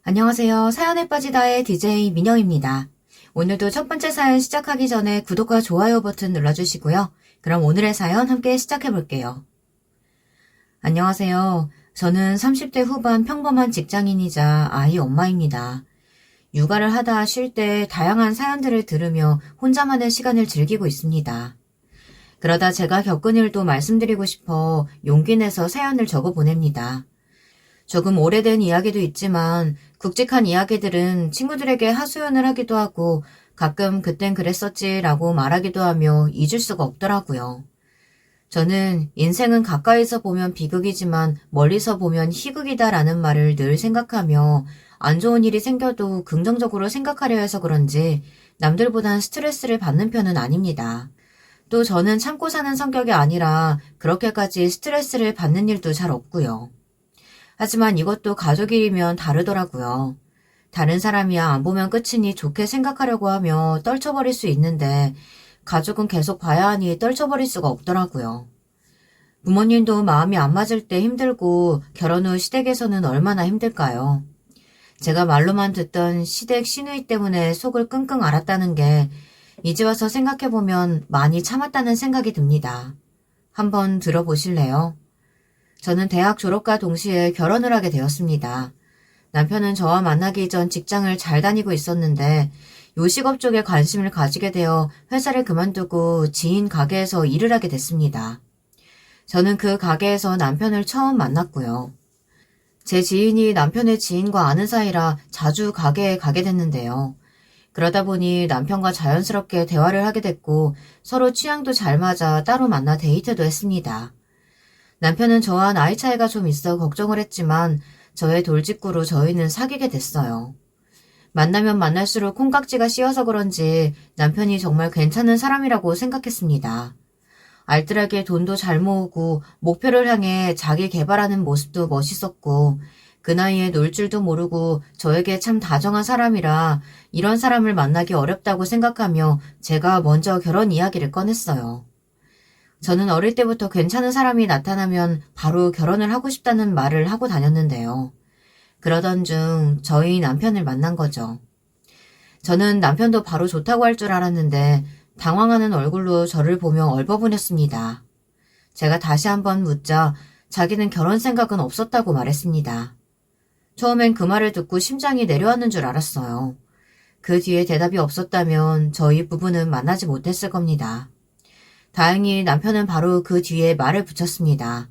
안녕하세요. 사연에 빠지다의 DJ 민영입니다. 오늘도 첫 번째 사연 시작하기 전에 구독과 좋아요 버튼 눌러주시고요. 그럼 오늘의 사연 함께 시작해볼게요. 안녕하세요. 저는 30대 후반 평범한 직장인이자 아이 엄마입니다. 육아를 하다 쉴 때 다양한 사연들을 들으며 혼자만의 시간을 즐기고 있습니다. 그러다 제가 겪은 일도 말씀드리고 싶어 용기 내서 사연을 적어 보냅니다. 조금 오래된 이야기도 있지만 굵직한 이야기들은 친구들에게 하소연을 하기도 하고 가끔 그땐 그랬었지라고 말하기도 하며 잊을 수가 없더라고요. 저는 인생은 가까이서 보면 비극이지만 멀리서 보면 희극이다라는 말을 늘 생각하며 안 좋은 일이 생겨도 긍정적으로 생각하려 해서 그런지 남들보단 스트레스를 받는 편은 아닙니다. 또 저는 참고 사는 성격이 아니라 그렇게까지 스트레스를 받는 일도 잘 없고요. 하지만 이것도 가족이면 다르더라고요. 다른 사람이야 안 보면 끝이니 좋게 생각하려고 하며 떨쳐버릴 수 있는데 가족은 계속 봐야 하니 떨쳐버릴 수가 없더라고요. 부모님도 마음이 안 맞을 때 힘들고 결혼 후 시댁에서는 얼마나 힘들까요? 제가 말로만 듣던 시댁 시누이 때문에 속을 끙끙 앓았다는 게 이제 와서 생각해보면 많이 참았다는 생각이 듭니다. 한번 들어보실래요? 저는 대학 졸업과 동시에 결혼을 하게 되었습니다. 남편은 저와 만나기 전 직장을 잘 다니고 있었는데 요식업 쪽에 관심을 가지게 되어 회사를 그만두고 지인 가게에서 일을 하게 됐습니다. 저는 그 가게에서 남편을 처음 만났고요. 제 지인이 남편의 지인과 아는 사이라 자주 가게에 가게 됐는데요. 그러다 보니 남편과 자연스럽게 대화를 하게 됐고 서로 취향도 잘 맞아 따로 만나 데이트도 했습니다. 남편은 저와 나이 차이가 좀 있어 걱정을 했지만 저의 돌직구로 저희는 사귀게 됐어요. 만나면 만날수록 콩깍지가 씌어서 그런지 남편이 정말 괜찮은 사람이라고 생각했습니다. 알뜰하게 돈도 잘 모으고 목표를 향해 자기 개발하는 모습도 멋있었고 그 나이에 놀 줄도 모르고 저에게 참 다정한 사람이라 이런 사람을 만나기 어렵다고 생각하며 제가 먼저 결혼 이야기를 꺼냈어요. 저는 어릴 때부터 괜찮은 사람이 나타나면 바로 결혼을 하고 싶다는 말을 하고 다녔는데요. 그러던 중 저희 남편을 만난 거죠. 저는 남편도 바로 좋다고 할 줄 알았는데 당황하는 얼굴로 저를 보며 얼버무렸습니다. 제가 다시 한번 묻자 자기는 결혼 생각은 없었다고 말했습니다. 처음엔 그 말을 듣고 심장이 내려앉는 줄 알았어요. 그 뒤에 대답이 없었다면 저희 부부는 만나지 못했을 겁니다. 다행히 남편은 바로 그 뒤에 말을 붙였습니다.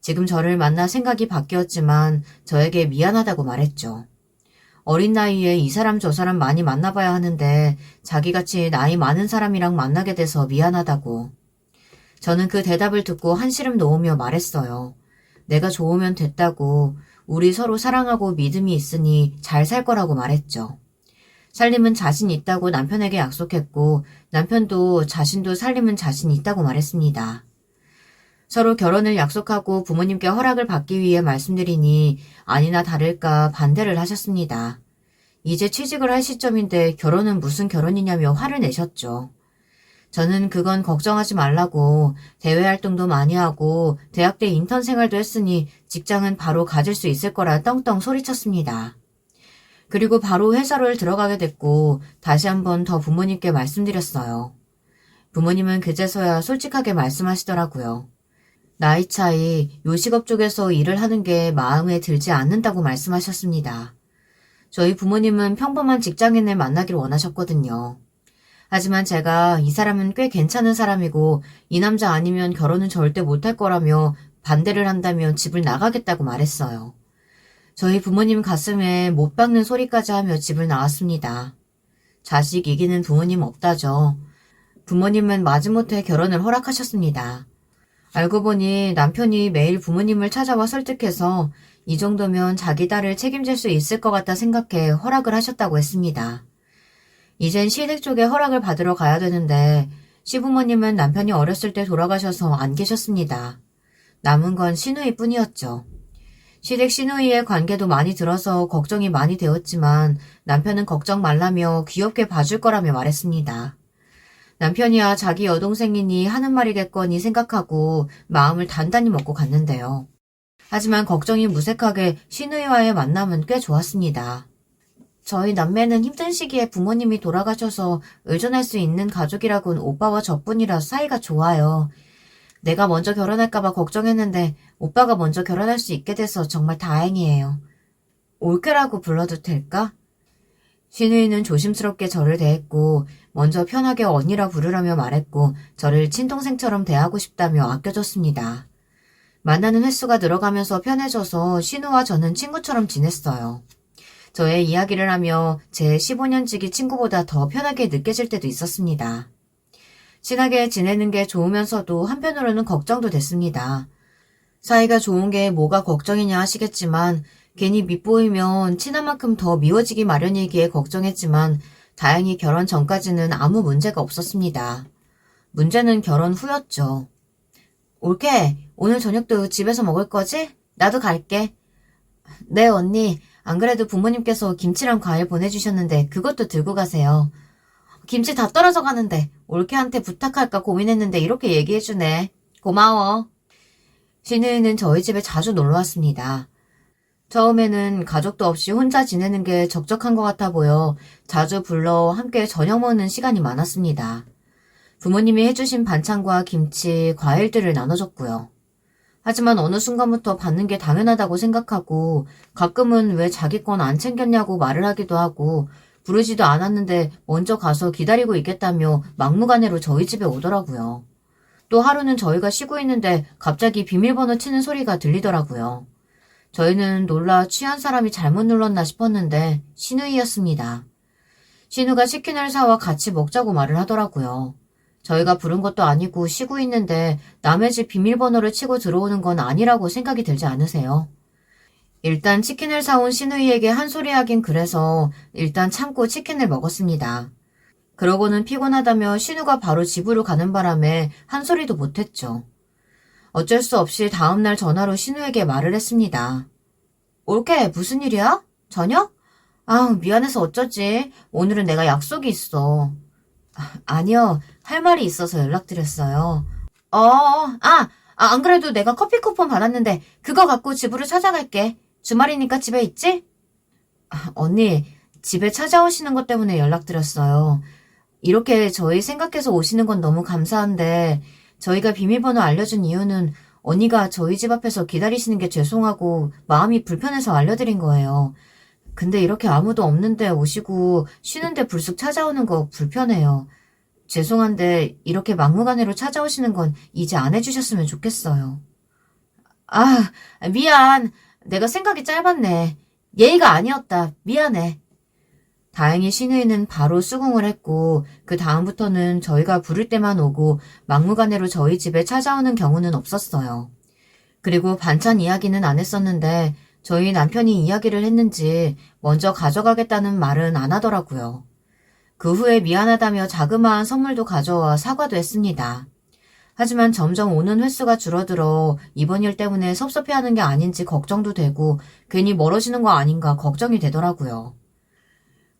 지금 저를 만나 생각이 바뀌었지만 저에게 미안하다고 말했죠. 어린 나이에 이 사람 저 사람 많이 만나봐야 하는데 자기같이 나이 많은 사람이랑 만나게 돼서 미안하다고. 저는 그 대답을 듣고 한시름 놓으며 말했어요. 내가 좋으면 됐다고, 우리 서로 사랑하고 믿음이 있으니 잘 살 거라고 말했죠. 살림은 자신 있다고 남편에게 약속했고 남편도 자신도 살림은 자신 있다고 말했습니다. 서로 결혼을 약속하고 부모님께 허락을 받기 위해 말씀드리니 아니나 다를까 반대를 하셨습니다. 이제 취직을 할 시점인데 결혼은 무슨 결혼이냐며 화를 내셨죠. 저는 그건 걱정하지 말라고 대외 활동도 많이 하고 대학 때 인턴 생활도 했으니 직장은 바로 가질 수 있을 거라 떵떵 소리쳤습니다. 그리고 바로 회사를 들어가게 됐고 다시 한번 더 부모님께 말씀드렸어요. 부모님은 그제서야 솔직하게 말씀하시더라고요. 나이 차이, 요식업 쪽에서 일을 하는 게 마음에 들지 않는다고 말씀하셨습니다. 저희 부모님은 평범한 직장인을 만나길 원하셨거든요. 하지만 제가 이 사람은 꽤 괜찮은 사람이고 이 남자 아니면 결혼은 절대 못할 거라며 반대를 한다면 집을 나가겠다고 말했어요. 저희 부모님 가슴에 못 박는 소리까지 하며 집을 나왔습니다. 자식 이기는 부모님 없다죠. 부모님은 마지못해 결혼을 허락하셨습니다. 알고 보니 남편이 매일 부모님을 찾아와 설득해서 이 정도면 자기 딸을 책임질 수 있을 것 같다 생각해 허락을 하셨다고 했습니다. 이젠 시댁 쪽에 허락을 받으러 가야 되는데 시부모님은 남편이 어렸을 때 돌아가셔서 안 계셨습니다. 남은 건 시누이뿐이었죠. 시댁 시누이의 관계도 많이 들어서 걱정이 많이 되었지만 남편은 걱정 말라며 귀엽게 봐줄 거라며 말했습니다. 남편이야 자기 여동생이니 하는 말이겠거니 생각하고 마음을 단단히 먹고 갔는데요. 하지만 걱정이 무색하게 신우이와의 만남은 꽤 좋았습니다. 저희 남매는 힘든 시기에 부모님이 돌아가셔서 의존할 수 있는 가족이라곤 오빠와 저뿐이라 사이가 좋아요. 내가 먼저 결혼할까봐 걱정했는데 오빠가 먼저 결혼할 수 있게 돼서 정말 다행이에요. 올케라고 불러도 될까? 신우이는 조심스럽게 저를 대했고 먼저 편하게 언니라 부르라며 말했고 저를 친동생처럼 대하고 싶다며 아껴줬습니다. 만나는 횟수가 늘어가면서 편해져서 신우와 저는 친구처럼 지냈어요. 저의 이야기를 하며 제 15년지기 친구보다 더 편하게 느껴질 때도 있었습니다. 친하게 지내는 게 좋으면서도 한편으로는 걱정도 됐습니다. 사이가 좋은 게 뭐가 걱정이냐 하시겠지만 괜히 밉보이면 친한 만큼 더 미워지기 마련이기에 걱정했지만 다행히 결혼 전까지는 아무 문제가 없었습니다. 문제는 결혼 후였죠. 올케, 오늘 저녁도 집에서 먹을 거지? 나도 갈게. 네, 언니. 안 그래도 부모님께서 김치랑 과일 보내주셨는데 그것도 들고 가세요. 김치 다 떨어져 가는데 올케한테 부탁할까 고민했는데 이렇게 얘기해주네. 고마워. 신우이는 저희 집에 자주 놀러왔습니다. 처음에는 가족도 없이 혼자 지내는 게 적적한 것 같아 보여 자주 불러 함께 저녁 먹는 시간이 많았습니다. 부모님이 해주신 반찬과 김치, 과일들을 나눠줬고요. 하지만 어느 순간부터 받는 게 당연하다고 생각하고 가끔은 왜 자기 건 안 챙겼냐고 말을 하기도 하고 부르지도 않았는데 먼저 가서 기다리고 있겠다며 막무가내로 저희 집에 오더라고요. 또 하루는 저희가 쉬고 있는데 갑자기 비밀번호 치는 소리가 들리더라고요. 저희는 놀라 취한 사람이 잘못 눌렀나 싶었는데 신우이였습니다. 신우가 치킨을 사와 같이 먹자고 말을 하더라고요. 저희가 부른 것도 아니고 쉬고 있는데 남의 집 비밀번호를 치고 들어오는 건 아니라고 생각이 들지 않으세요? 일단 치킨을 사온 신우이에게 한 소리 하긴 그래서 일단 참고 치킨을 먹었습니다. 그러고는 피곤하다며 신우가 바로 집으로 가는 바람에 한 소리도 못했죠. 어쩔 수 없이 다음날 전화로 신우에게 말을 했습니다. 올케, 무슨 일이야? 저녁? 미안해서 어쩌지. 오늘은 내가 약속이 있어. 아니요, 할 말이 있어서 연락드렸어요. 안 그래도 내가 커피 쿠폰 받았는데 그거 갖고 집으로 찾아갈게. 주말이니까 집에 있지? 언니, 집에 찾아오시는 것 때문에 연락드렸어요. 이렇게 저희 생각해서 오시는 건 너무 감사한데 저희가 비밀번호 알려준 이유는 언니가 저희 집 앞에서 기다리시는 게 죄송하고 마음이 불편해서 알려드린 거예요. 근데 이렇게 아무도 없는데 오시고 쉬는데 불쑥 찾아오는 거 불편해요. 죄송한데 이렇게 막무가내로 찾아오시는 건 이제 안 해주셨으면 좋겠어요. 미안. 내가 생각이 짧았네. 예의가 아니었다. 미안해. 다행히 신우이는 바로 수긍을 했고 그 다음부터는 저희가 부를 때만 오고 막무가내로 저희 집에 찾아오는 경우는 없었어요. 그리고 반찬 이야기는 안 했었는데 저희 남편이 이야기를 했는지 먼저 가져가겠다는 말은 안 하더라고요. 그 후에 미안하다며 자그마한 선물도 가져와 사과도 했습니다. 하지만 점점 오는 횟수가 줄어들어 이번 일 때문에 섭섭해하는 게 아닌지 걱정도 되고 괜히 멀어지는 거 아닌가 걱정이 되더라고요.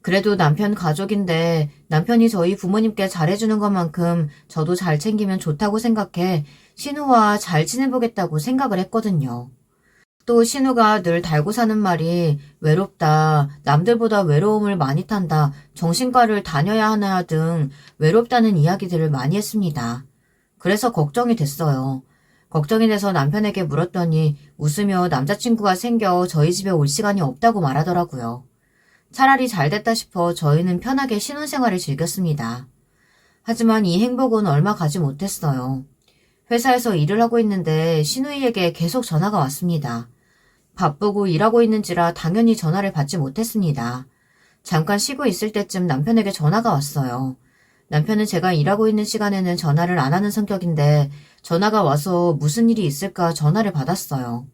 그래도 남편 가족인데 남편이 저희 부모님께 잘해주는 것만큼 저도 잘 챙기면 좋다고 생각해 신우와 잘 지내보겠다고 생각을 했거든요. 또 신우가 늘 달고 사는 말이 외롭다, 남들보다 외로움을 많이 탄다, 정신과를 다녀야 하나 등 외롭다는 이야기들을 많이 했습니다. 그래서 걱정이 됐어요. 걱정이 돼서 남편에게 물었더니 웃으며 남자친구가 생겨 저희 집에 올 시간이 없다고 말하더라고요. 차라리 잘됐다 싶어 저희는 편하게 신혼생활을 즐겼습니다. 하지만 이 행복은 얼마 가지 못했어요. 회사에서 일을 하고 있는데 신우이에게 계속 전화가 왔습니다. 바쁘고 일하고 있는지라 당연히 전화를 받지 못했습니다. 잠깐 쉬고 있을 때쯤 남편에게 전화가 왔어요. 남편은 제가 일하고 있는 시간에는 전화를 안 하는 성격인데 전화가 와서 무슨 일이 있을까 전화를 받았어요.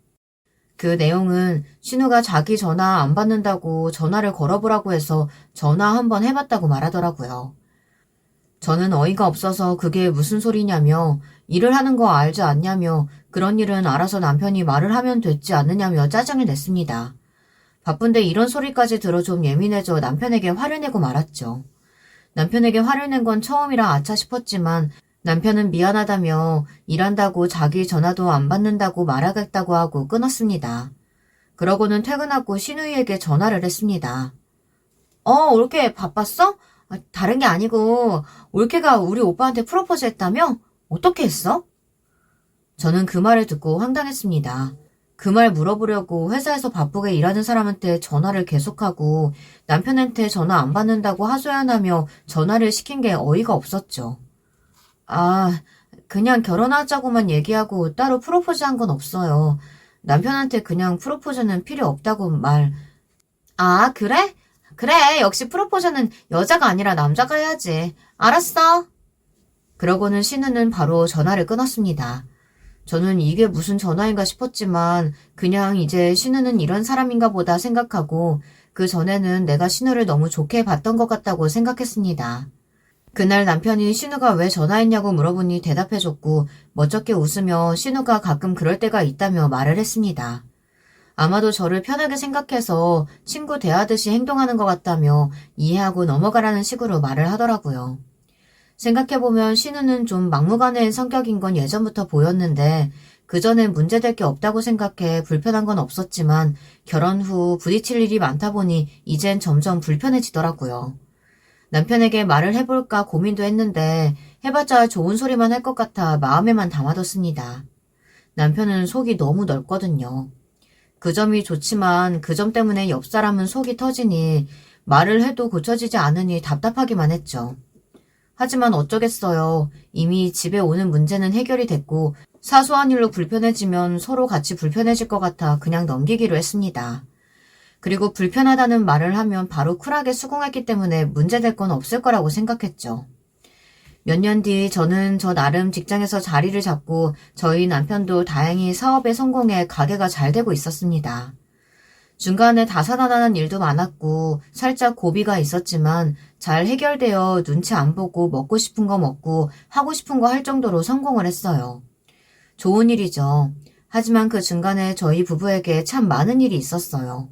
그 내용은 신우가 자기 전화 안 받는다고 전화를 걸어보라고 해서 전화 한번 해봤다고 말하더라고요. 저는 어이가 없어서 그게 무슨 소리냐며 일을 하는 거 알지 않냐며 그런 일은 알아서 남편이 말을 하면 됐지 않느냐며 짜증을 냈습니다. 바쁜데 이런 소리까지 들어 좀 예민해져 남편에게 화를 내고 말았죠. 남편에게 화를 낸 건 처음이라 아차 싶었지만 남편은 미안하다며 일한다고 자기 전화도 안 받는다고 말하겠다고 하고 끊었습니다. 그러고는 퇴근하고 신우이에게 전화를 했습니다. 올케 바빴어? 다른 게 아니고 올케가 우리 오빠한테 프로포즈 했다며? 어떻게 했어? 저는 그 말을 듣고 황당했습니다. 그 말 물어보려고 회사에서 바쁘게 일하는 사람한테 전화를 계속하고 남편한테 전화 안 받는다고 하소연하며 전화를 시킨 게 어이가 없었죠. 그냥 결혼하자고만 얘기하고 따로 프로포즈 한 건 없어요. 남편한테 그냥 프로포즈는 필요 없다고 말. 그래? 그래, 역시 프로포즈는 여자가 아니라 남자가 해야지. 알았어. 그러고는 신우는 바로 전화를 끊었습니다. 저는 이게 무슨 전화인가 싶었지만 그냥 이제 신우는 이런 사람인가 보다 생각하고 그 전에는 내가 신우를 너무 좋게 봤던 것 같다고 생각했습니다. 그날 남편이 신우가 왜 전화했냐고 물어보니 대답해줬고 멋쩍게 웃으며 신우가 가끔 그럴 때가 있다며 말을 했습니다. 아마도 저를 편하게 생각해서 친구 대하듯이 행동하는 것 같다며 이해하고 넘어가라는 식으로 말을 하더라고요. 생각해보면 신우는 좀 막무가내인 성격인 건 예전부터 보였는데 그전엔 문제될 게 없다고 생각해 불편한 건 없었지만 결혼 후 부딪힐 일이 많다 보니 이젠 점점 불편해지더라고요. 남편에게 말을 해볼까 고민도 했는데 해봤자 좋은 소리만 할 것 같아 마음에만 담아뒀습니다. 남편은 속이 너무 넓거든요. 그 점이 좋지만 그 점 때문에 옆 사람은 속이 터지니 말을 해도 고쳐지지 않으니 답답하기만 했죠. 하지만 어쩌겠어요. 이미 집에 오는 문제는 해결이 됐고 사소한 일로 불편해지면 서로 같이 불편해질 것 같아 그냥 넘기기로 했습니다. 그리고 불편하다는 말을 하면 바로 쿨하게 수긍했기 때문에 문제될 건 없을 거라고 생각했죠. 몇 년 뒤 저는 저 나름 직장에서 자리를 잡고 저희 남편도 다행히 사업에 성공해 가게가 잘 되고 있었습니다. 중간에 다사다난한 일도 많았고 살짝 고비가 있었지만 잘 해결되어 눈치 안 보고 먹고 싶은 거 먹고 하고 싶은 거 할 정도로 성공을 했어요. 좋은 일이죠. 하지만 그 중간에 저희 부부에게 참 많은 일이 있었어요.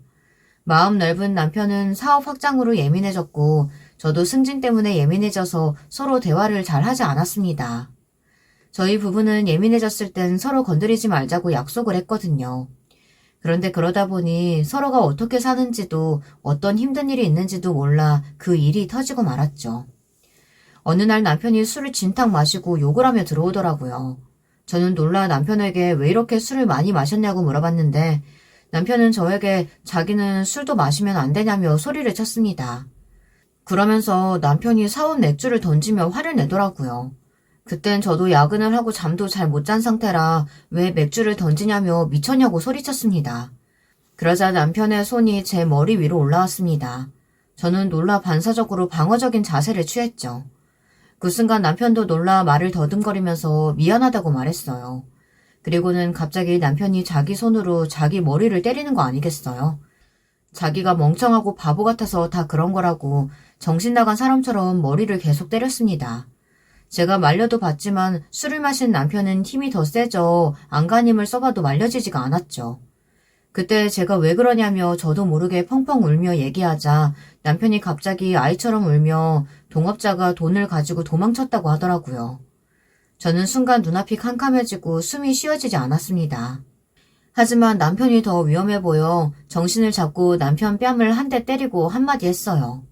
마음 넓은 남편은 사업 확장으로 예민해졌고 저도 승진 때문에 예민해져서 서로 대화를 잘 하지 않았습니다. 저희 부부는 예민해졌을 땐 서로 건드리지 말자고 약속을 했거든요. 그런데 그러다 보니 서로가 어떻게 사는지도 어떤 힘든 일이 있는지도 몰라 그 일이 터지고 말았죠. 어느 날 남편이 술을 진탕 마시고 욕을 하며 들어오더라고요. 저는 놀라 남편에게 왜 이렇게 술을 많이 마셨냐고 물어봤는데 남편은 저에게 자기는 술도 마시면 안 되냐며 소리를 쳤습니다. 그러면서 남편이 사온 맥주를 던지며 화를 내더라고요. 그땐 저도 야근을 하고 잠도 잘 못 잔 상태라 왜 맥주를 던지냐며 미쳤냐고 소리쳤습니다. 그러자 남편의 손이 제 머리 위로 올라왔습니다. 저는 놀라 반사적으로 방어적인 자세를 취했죠. 그 순간 남편도 놀라 말을 더듬거리면서 미안하다고 말했어요. 그리고는 갑자기 남편이 자기 손으로 자기 머리를 때리는 거 아니겠어요? 자기가 멍청하고 바보 같아서 다 그런 거라고 정신 나간 사람처럼 머리를 계속 때렸습니다. 제가 말려도 봤지만 술을 마신 남편은 힘이 더 세져 안간힘을 써봐도 말려지지가 않았죠. 그때 제가 왜 그러냐며 저도 모르게 펑펑 울며 얘기하자 남편이 갑자기 아이처럼 울며 동업자가 돈을 가지고 도망쳤다고 하더라고요. 저는 순간 눈앞이 캄캄해지고 숨이 쉬어지지 않았습니다. 하지만 남편이 더 위험해 보여 정신을 잡고 남편 뺨을 한 대 때리고 한마디 했어요.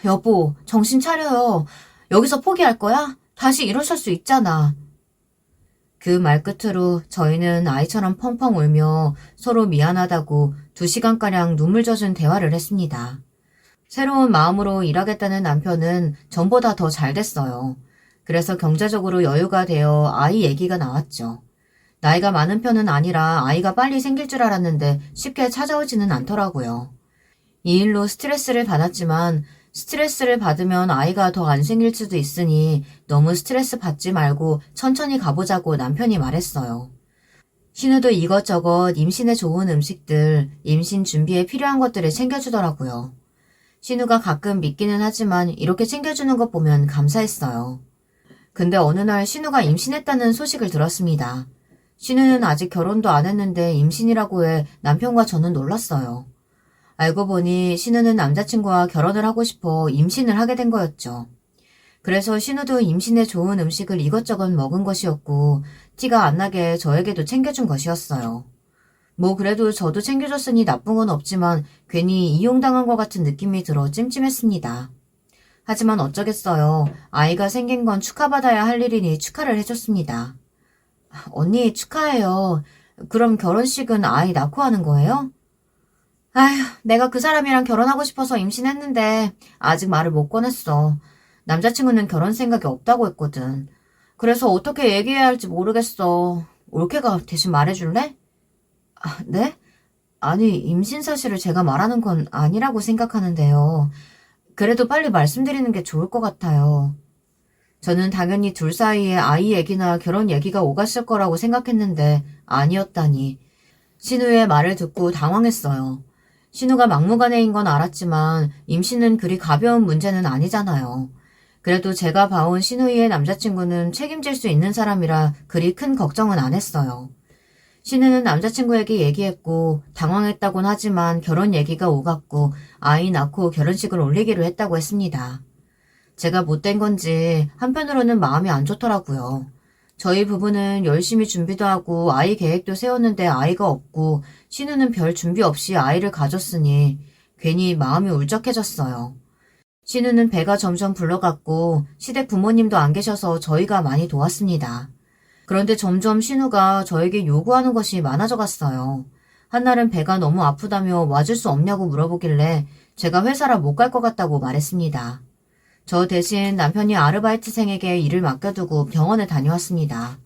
여보, 정신 차려요. 여기서 포기할 거야? 다시 일어설 수 있잖아. 그 말 끝으로 저희는 아이처럼 펑펑 울며 서로 미안하다고 2시간가량 눈물 젖은 대화를 했습니다. 새로운 마음으로 일하겠다는 남편은 전보다 더 잘 됐어요. 그래서 경제적으로 여유가 되어 아이 얘기가 나왔죠. 나이가 많은 편은 아니라 아이가 빨리 생길 줄 알았는데 쉽게 찾아오지는 않더라고요. 이 일로 스트레스를 받았지만 스트레스를 받으면 아이가 더 안 생길 수도 있으니 너무 스트레스 받지 말고 천천히 가보자고 남편이 말했어요. 신우도 이것저것 임신에 좋은 음식들, 임신 준비에 필요한 것들을 챙겨주더라고요. 신우가 가끔 믿기는 하지만 이렇게 챙겨주는 것 보면 감사했어요. 근데 어느 날 신우가 임신했다는 소식을 들었습니다. 신우는 아직 결혼도 안 했는데 임신이라고 해 남편과 저는 놀랐어요. 알고 보니 신우는 남자친구와 결혼을 하고 싶어 임신을 하게 된 거였죠. 그래서 신우도 임신에 좋은 음식을 이것저것 먹은 것이었고 티가 안 나게 저에게도 챙겨준 것이었어요. 뭐 그래도 저도 챙겨줬으니 나쁜 건 없지만 괜히 이용당한 것 같은 느낌이 들어 찜찜했습니다. 하지만 어쩌겠어요. 아이가 생긴 건 축하받아야 할 일이니 축하를 해줬습니다. 언니 축하해요. 그럼 결혼식은 아이 낳고 하는 거예요? 아휴, 내가 그 사람이랑 결혼하고 싶어서 임신했는데 아직 말을 못 꺼냈어. 남자친구는 결혼 생각이 없다고 했거든. 그래서 어떻게 얘기해야 할지 모르겠어. 올케가 대신 말해줄래? 아, 네? 아니, 임신 사실을 제가 말하는 건 아니라고 생각하는데요. 그래도 빨리 말씀드리는 게 좋을 것 같아요. 저는 당연히 둘 사이에 아이 얘기나 결혼 얘기가 오갔을 거라고 생각했는데 아니었다니. 신우의 말을 듣고 당황했어요. 신우가 막무가내인 건 알았지만 임신은 그리 가벼운 문제는 아니잖아요. 그래도 제가 봐온 신우이의 남자친구는 책임질 수 있는 사람이라 그리 큰 걱정은 안 했어요. 신우는 남자친구에게 얘기했고 당황했다곤 하지만 결혼 얘기가 오갔고 아이 낳고 결혼식을 올리기로 했다고 했습니다. 제가 못된 건지 한편으로는 마음이 안 좋더라고요. 저희 부부는 열심히 준비도 하고 아이 계획도 세웠는데 아이가 없고 신우는 별 준비 없이 아이를 가졌으니 괜히 마음이 울적해졌어요. 신우는 배가 점점 불러갔고 시댁 부모님도 안 계셔서 저희가 많이 도왔습니다. 그런데 점점 신우가 저에게 요구하는 것이 많아져 갔어요. 한날은 배가 너무 아프다며 와줄 수 없냐고 물어보길래 제가 회사라 못 갈 것 같다고 말했습니다. 저 대신 남편이 아르바이트생에게 일을 맡겨두고 병원에 다녀왔습니다.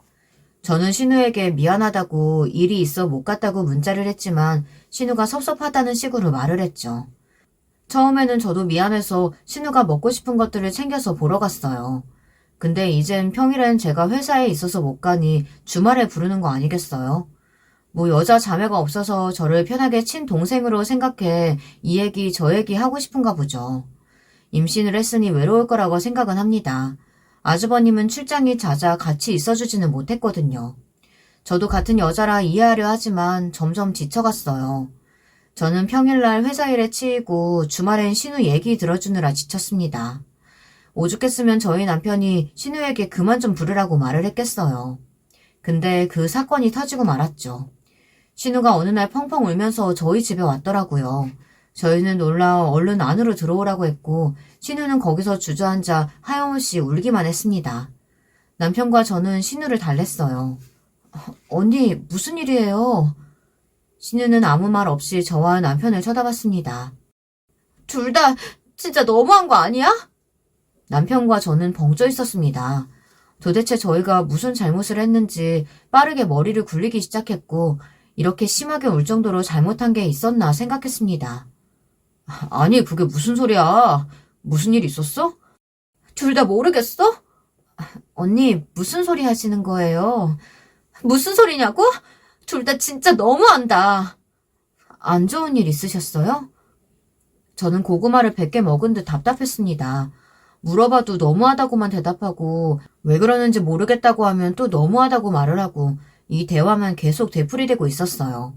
저는 신우에게 미안하다고 일이 있어 못 갔다고 문자를 했지만 신우가 섭섭하다는 식으로 말을 했죠. 처음에는 저도 미안해서 신우가 먹고 싶은 것들을 챙겨서 보러 갔어요. 근데 이젠 평일엔 제가 회사에 있어서 못 가니 주말에 부르는 거 아니겠어요? 뭐 여자 자매가 없어서 저를 편하게 친동생으로 생각해 이 얘기 저 얘기 하고 싶은가 보죠. 임신을 했으니 외로울 거라고 생각은 합니다. 아주버님은 출장이 잦아 같이 있어주지는 못했거든요. 저도 같은 여자라 이해하려 하지만 점점 지쳐갔어요. 저는 평일날 회사 일에 치이고 주말엔 신우 얘기 들어주느라 지쳤습니다. 오죽했으면 저희 남편이 신우에게 그만 좀 부르라고 말을 했겠어요. 근데 그 사건이 터지고 말았죠. 신우가 어느 날 펑펑 울면서 저희 집에 왔더라고요. 저희는 놀라 얼른 안으로 들어오라고 했고 신우는 거기서 주저앉아 하염없이 울기만 했습니다. 남편과 저는 신우를 달랬어요. 언니, 무슨 일이에요? 신우는 아무 말 없이 저와 남편을 쳐다봤습니다. 둘 다 진짜 너무한 거 아니야? 남편과 저는 벙쪄 있었습니다. 도대체 저희가 무슨 잘못을 했는지 빠르게 머리를 굴리기 시작했고 이렇게 심하게 울 정도로 잘못한 게 있었나 생각했습니다. 아니, 그게 무슨 소리야? 무슨 일 있었어? 둘 다 모르겠어? 언니, 무슨 소리 하시는 거예요? 무슨 소리냐고? 둘 다 진짜 너무한다. 안 좋은 일 있으셨어요? 저는 고구마를 100개 먹은 듯 답답했습니다. 물어봐도 너무하다고만 대답하고 왜 그러는지 모르겠다고 하면 또 너무하다고 말을 하고 이 대화만 계속 되풀이되고 있었어요.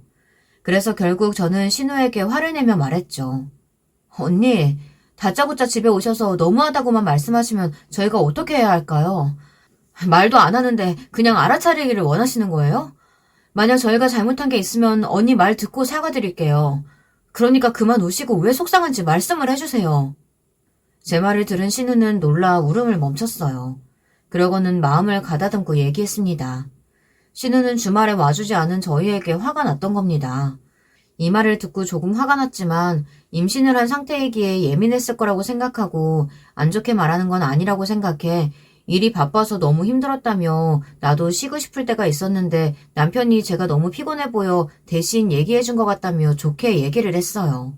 그래서 결국 저는 신우에게 화를 내며 말했죠. 언니, 다짜고짜 집에 오셔서 너무하다고만 말씀하시면 저희가 어떻게 해야 할까요? 말도 안 하는데 그냥 알아차리기를 원하시는 거예요? 만약 저희가 잘못한 게 있으면 언니 말 듣고 사과드릴게요. 그러니까 그만 우시고 왜 속상한지 말씀을 해주세요. 제 말을 들은 신우는 놀라 울음을 멈췄어요. 그러고는 마음을 가다듬고 얘기했습니다. 신우는 주말에 와주지 않은 저희에게 화가 났던 겁니다. 이 말을 듣고 조금 화가 났지만 임신을 한 상태이기에 예민했을 거라고 생각하고 안 좋게 말하는 건 아니라고 생각해 일이 바빠서 너무 힘들었다며 나도 쉬고 싶을 때가 있었는데 남편이 제가 너무 피곤해 보여 대신 얘기해준 것 같다며 좋게 얘기를 했어요.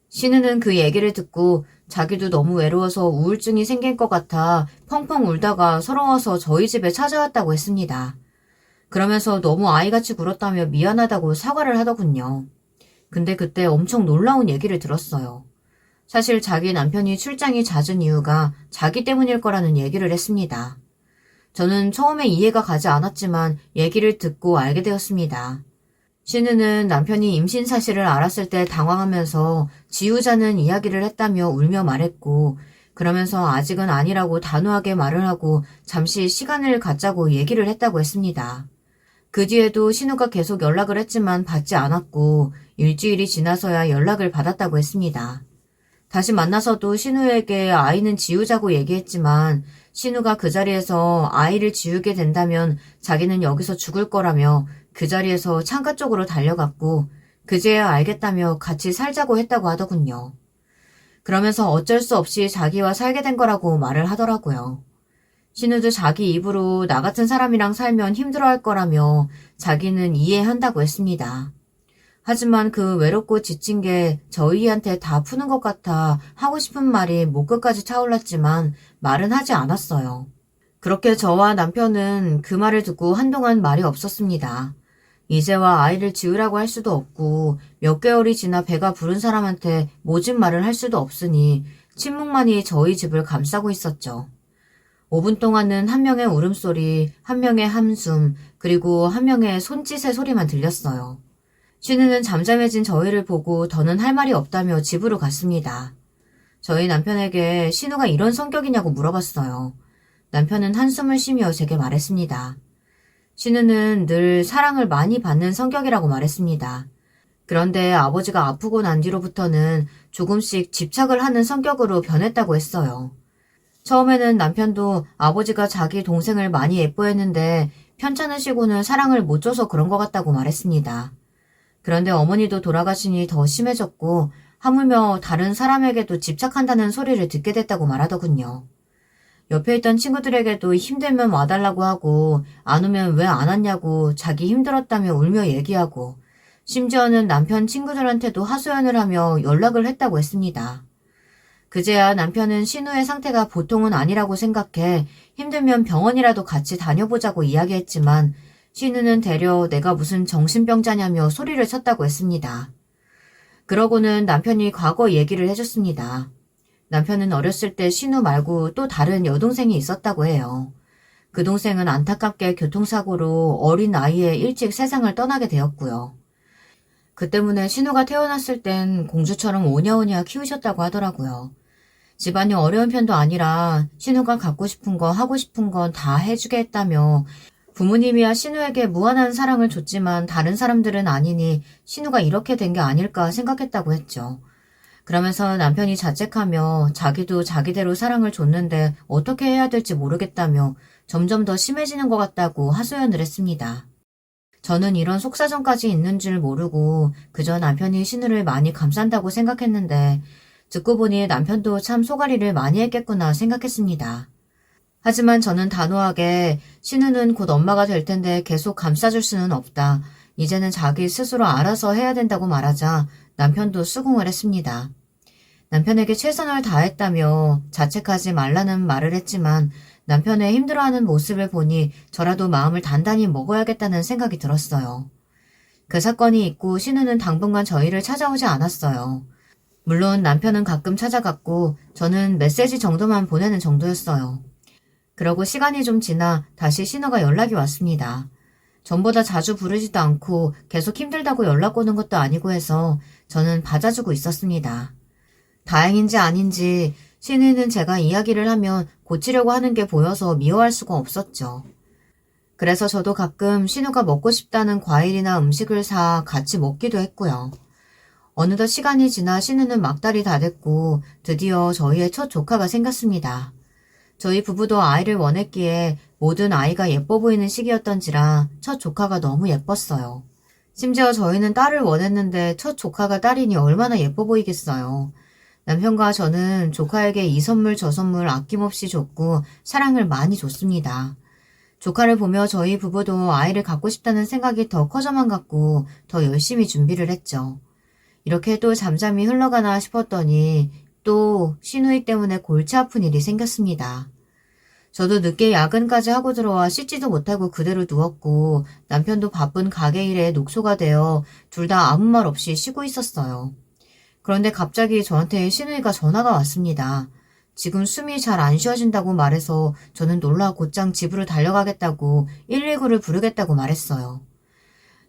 신우는 그 얘기를 듣고 자기도 너무 외로워서 우울증이 생긴 것 같아 펑펑 울다가 서러워서 저희 집에 찾아왔다고 했습니다. 그러면서 너무 아이같이 굴었다며 미안하다고 사과를 하더군요. 근데 그때 엄청 놀라운 얘기를 들었어요. 사실 자기 남편이 출장이 잦은 이유가 자기 때문일 거라는 얘기를 했습니다. 저는 처음에 이해가 가지 않았지만 얘기를 듣고 알게 되었습니다. 신우는 남편이 임신 사실을 알았을 때 당황하면서 지우자는 이야기를 했다며 울며 말했고 그러면서 아직은 아니라고 단호하게 말을 하고 잠시 시간을 갖자고 얘기를 했다고 했습니다. 그 뒤에도 신우가 계속 연락을 했지만 받지 않았고 일주일이 지나서야 연락을 받았다고 했습니다. 다시 만나서도 신우에게 아이는 지우자고 얘기했지만 신우가 그 자리에서 아이를 지우게 된다면 자기는 여기서 죽을 거라며 그 자리에서 창가 쪽으로 달려갔고 그제야 알겠다며 같이 살자고 했다고 하더군요. 그러면서 어쩔 수 없이 자기와 살게 된 거라고 말을 하더라고요. 신우도 자기 입으로 나 같은 사람이랑 살면 힘들어할 거라며 자기는 이해한다고 했습니다. 하지만 그 외롭고 지친 게 저희한테 다 푸는 것 같아 하고 싶은 말이 목 끝까지 차올랐지만 말은 하지 않았어요. 그렇게 저와 남편은 그 말을 듣고 한동안 말이 없었습니다. 이제와 아이를 지으라고 할 수도 없고 몇 개월이 지나 배가 부른 사람한테 모진 말을 할 수도 없으니 침묵만이 저희 집을 감싸고 있었죠. 5분 동안은 한 명의 울음소리, 한 명의 한숨, 그리고 한 명의 손짓의 소리만 들렸어요. 신우는 잠잠해진 저희를 보고 더는 할 말이 없다며 집으로 갔습니다. 저희 남편에게 신우가 이런 성격이냐고 물어봤어요. 남편은 한숨을 쉬며 제게 말했습니다. 신우는 늘 사랑을 많이 받는 성격이라고 말했습니다. 그런데 아버지가 아프고 난 뒤로부터는 조금씩 집착을 하는 성격으로 변했다고 했어요. 처음에는 남편도 아버지가 자기 동생을 많이 예뻐했는데 편찮으시고는 사랑을 못 줘서 그런 것 같다고 말했습니다. 그런데 어머니도 돌아가시니 더 심해졌고 하물며 다른 사람에게도 집착한다는 소리를 듣게 됐다고 말하더군요. 옆에 있던 친구들에게도 힘들면 와달라고 하고 안 오면 왜 안 왔냐고 자기 힘들었다며 울며 얘기하고 심지어는 남편 친구들한테도 하소연을 하며 연락을 했다고 했습니다. 그제야 남편은 신우의 상태가 보통은 아니라고 생각해 힘들면 병원이라도 같이 다녀보자고 이야기했지만 신우는 되려 내가 무슨 정신병자냐며 소리를 쳤다고 했습니다. 그러고는 남편이 과거 얘기를 해줬습니다. 남편은 어렸을 때 신우 말고 또 다른 여동생이 있었다고 해요. 그 동생은 안타깝게 교통사고로 어린 나이에 일찍 세상을 떠나게 되었고요. 그 때문에 신우가 태어났을 땐 공주처럼 오냐오냐 키우셨다고 하더라고요. 집안이 어려운 편도 아니라 신우가 갖고 싶은 거 하고 싶은 건 다 해주게 했다며 부모님이야 신우에게 무한한 사랑을 줬지만 다른 사람들은 아니니 신우가 이렇게 된 게 아닐까 생각했다고 했죠. 그러면서 남편이 자책하며 자기도 자기대로 사랑을 줬는데 어떻게 해야 될지 모르겠다며 점점 더 심해지는 것 같다고 하소연을 했습니다. 저는 이런 속사정까지 있는 줄 모르고 그저 남편이 신우를 많이 감싼다고 생각했는데 듣고 보니 남편도 참 소가리를 많이 했겠구나 생각했습니다. 하지만 저는 단호하게 신우는 곧 엄마가 될 텐데 계속 감싸줄 수는 없다. 이제는 자기 스스로 알아서 해야 된다고 말하자 남편도 수긍을 했습니다. 남편에게 최선을 다했다며 자책하지 말라는 말을 했지만 남편의 힘들어하는 모습을 보니 저라도 마음을 단단히 먹어야겠다는 생각이 들었어요. 그 사건이 있고 신우는 당분간 저희를 찾아오지 않았어요. 물론 남편은 가끔 찾아갔고 저는 메시지 정도만 보내는 정도였어요. 그러고 시간이 좀 지나 다시 신우가 연락이 왔습니다. 전보다 자주 부르지도 않고 계속 힘들다고 연락 오는 것도 아니고 해서 저는 받아주고 있었습니다. 다행인지 아닌지 신우는 제가 이야기를 하면 고치려고 하는 게 보여서 미워할 수가 없었죠. 그래서 저도 가끔 신우가 먹고 싶다는 과일이나 음식을 사 같이 먹기도 했고요. 어느덧 시간이 지나 신우는 막달이 다 됐고 드디어 저희의 첫 조카가 생겼습니다. 저희 부부도 아이를 원했기에 모든 아이가 예뻐 보이는 시기였던지라 첫 조카가 너무 예뻤어요. 심지어 저희는 딸을 원했는데 첫 조카가 딸이니 얼마나 예뻐 보이겠어요. 남편과 저는 조카에게 이 선물 저 선물 아낌없이 줬고 사랑을 많이 줬습니다. 조카를 보며 저희 부부도 아이를 갖고 싶다는 생각이 더 커져만 갔고 더 열심히 준비를 했죠. 이렇게 또 잠잠히 흘러가나 싶었더니 또 신우이 때문에 골치 아픈 일이 생겼습니다. 저도 늦게 야근까지 하고 들어와 씻지도 못하고 그대로 누웠고 남편도 바쁜 가게 일에 녹초가 되어 둘 다 아무 말 없이 쉬고 있었어요. 그런데 갑자기 저한테 신우이가 전화가 왔습니다. 지금 숨이 잘 안 쉬어진다고 말해서 저는 놀라 곧장 집으로 달려가겠다고 119를 부르겠다고 말했어요.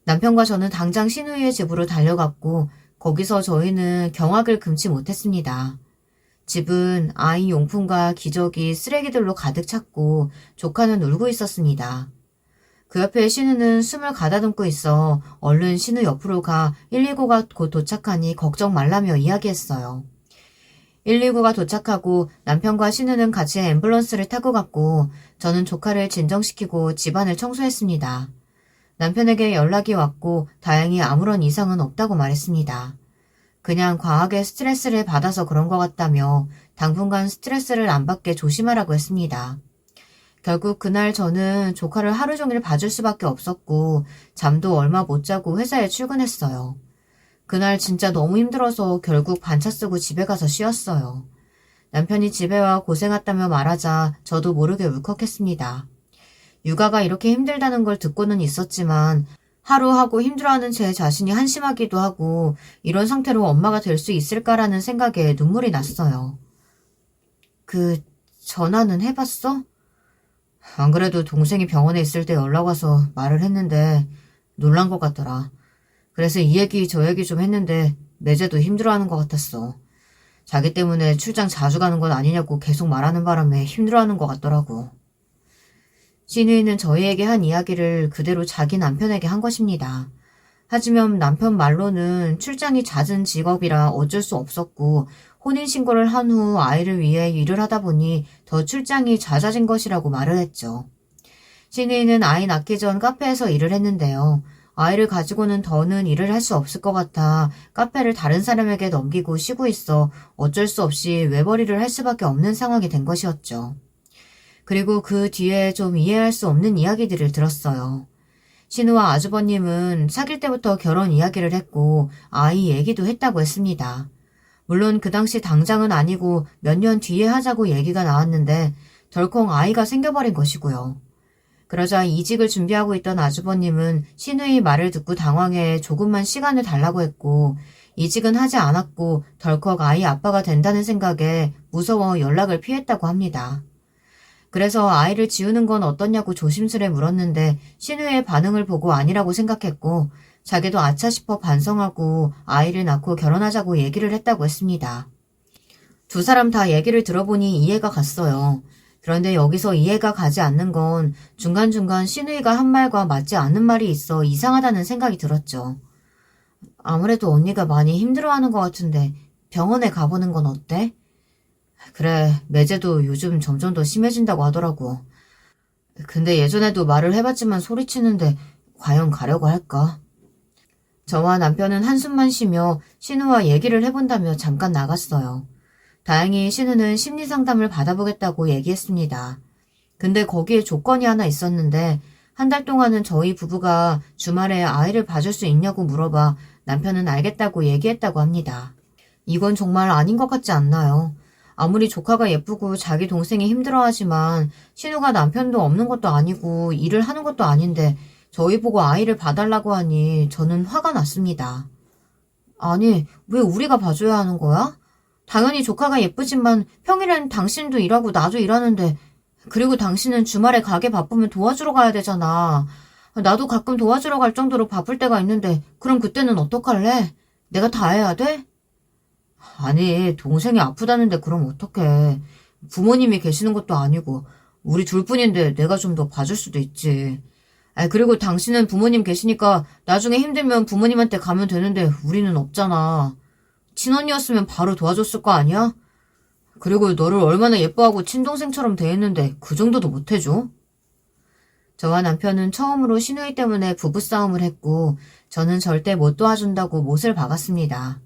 남편과 저는 당장 신우이의 집으로 달려갔고 거기서 저희는 경악을 금치 못했습니다. 집은 아이 용품과 기저귀, 쓰레기들로 가득 찼고 조카는 울고 있었습니다. 그 옆에 신우는 숨을 가다듬고 있어 얼른 신우 옆으로 가 119가 곧 도착하니 걱정 말라며 이야기했어요. 119가 도착하고 남편과 신우는 같이 앰뷸런스를 타고 갔고 저는 조카를 진정시키고 집안을 청소했습니다. 남편에게 연락이 왔고 다행히 아무런 이상은 없다고 말했습니다. 그냥 과하게 스트레스를 받아서 그런 것 같다며 당분간 스트레스를 안 받게 조심하라고 했습니다. 결국 그날 저는 조카를 하루 종일 봐줄 수밖에 없었고 잠도 얼마 못 자고 회사에 출근했어요. 그날 진짜 너무 힘들어서 결국 반차 쓰고 집에 가서 쉬었어요. 남편이 집에 와 고생했다며 말하자 저도 모르게 울컥했습니다. 육아가 이렇게 힘들다는 걸 듣고는 있었지만 하루하고 힘들어하는 제 자신이 한심하기도 하고 이런 상태로 엄마가 될 수 있을까라는 생각에 눈물이 났어요. 전화는 해봤어? 안 그래도 동생이 병원에 있을 때 연락 와서 말을 했는데 놀란 것 같더라. 그래서 이 얘기 저 얘기 좀 했는데 매제도 힘들어하는 것 같았어. 자기 때문에 출장 자주 가는 건 아니냐고 계속 말하는 바람에 힘들어하는 것 같더라고. 신우이는 저희에게 한 이야기를 그대로 자기 남편에게 한 것입니다. 하지만 남편 말로는 출장이 잦은 직업이라 어쩔 수 없었고 혼인신고를 한 후 아이를 위해 일을 하다 보니 더 출장이 잦아진 것이라고 말을 했죠. 신우이는 아이 낳기 전 카페에서 일을 했는데요. 아이를 가지고는 더는 일을 할 수 없을 것 같아 카페를 다른 사람에게 넘기고 쉬고 있어 어쩔 수 없이 외벌이를 할 수밖에 없는 상황이 된 것이었죠. 그리고 그 뒤에 좀 이해할 수 없는 이야기들을 들었어요. 신우와 아주버님은 사귈 때부터 결혼 이야기를 했고 아이 얘기도 했다고 했습니다. 물론 그 당시 당장은 아니고 몇 년 뒤에 하자고 얘기가 나왔는데 덜컹 아이가 생겨버린 것이고요. 그러자 이직을 준비하고 있던 아주버님은 신우의 말을 듣고 당황해 조금만 시간을 달라고 했고 이직은 하지 않았고 덜컥 아이 아빠가 된다는 생각에 무서워 연락을 피했다고 합니다. 그래서 아이를 지우는 건 어떠냐고 조심스레 물었는데 신우의 반응을 보고 아니라고 생각했고 자기도 아차 싶어 반성하고 아이를 낳고 결혼하자고 얘기를 했다고 했습니다. 두 사람 다 얘기를 들어보니 이해가 갔어요. 그런데 여기서 이해가 가지 않는 건 중간중간 신우이가 한 말과 맞지 않는 말이 있어 이상하다는 생각이 들었죠. 아무래도 언니가 많이 힘들어하는 것 같은데 병원에 가보는 건 어때? 그래, 매제도 요즘 점점 더 심해진다고 하더라고. 근데 예전에도 말을 해봤지만 소리치는데 과연 가려고 할까? 저와 남편은 한숨만 쉬며 신우와 얘기를 해본다며 잠깐 나갔어요. 다행히 신우는 심리상담을 받아보겠다고 얘기했습니다. 근데 거기에 조건이 하나 있었는데 한 달 동안은 저희 부부가 주말에 아이를 봐줄 수 있냐고 물어봐 남편은 알겠다고 얘기했다고 합니다. 이건 정말 아닌 것 같지 않나요? 아무리 조카가 예쁘고 자기 동생이 힘들어하지만 신우가 남편도 없는 것도 아니고 일을 하는 것도 아닌데 저희 보고 아이를 봐달라고 하니 저는 화가 났습니다. 아니, 왜 우리가 봐줘야 하는 거야? 당연히 조카가 예쁘지만 평일엔 당신도 일하고 나도 일하는데 그리고 당신은 주말에 가게 바쁘면 도와주러 가야 되잖아. 나도 가끔 도와주러 갈 정도로 바쁠 때가 있는데 그럼 그때는 어떡할래? 내가 다 해야 돼? 아니, 동생이 아프다는데 그럼 어떡해. 부모님이 계시는 것도 아니고 우리 둘뿐인데 내가 좀 더 봐줄 수도 있지. 그리고 당신은 부모님 계시니까 나중에 힘들면 부모님한테 가면 되는데 우리는 없잖아. 친언니였으면 바로 도와줬을 거 아니야? 그리고 너를 얼마나 예뻐하고 친동생처럼 대했는데 그 정도도 못해줘? 저와 남편은 처음으로 신우이 때문에 부부싸움을 했고 저는 절대 못 도와준다고 못을 박았습니다.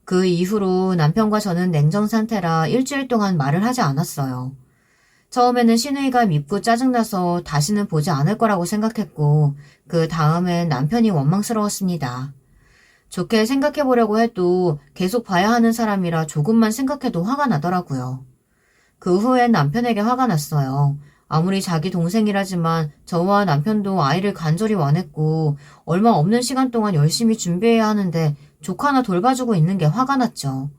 그 이후로 남편과 저는 냉정 상태라 일주일 동안 말을 하지 않았어요. 처음에는 신우이가 밉고 짜증나서 다시는 보지 않을 거라고 생각했고 그 다음엔 남편이 원망스러웠습니다. 좋게 생각해보려고 해도 계속 봐야 하는 사람이라 조금만 생각해도 화가 나더라고요. 그 후엔 남편에게 화가 났어요. 아무리 자기 동생이라지만 저와 남편도 아이를 간절히 원했고 얼마 없는 시간 동안 열심히 준비해야 하는데 조카나 돌봐주고 있는 게 화가 났죠.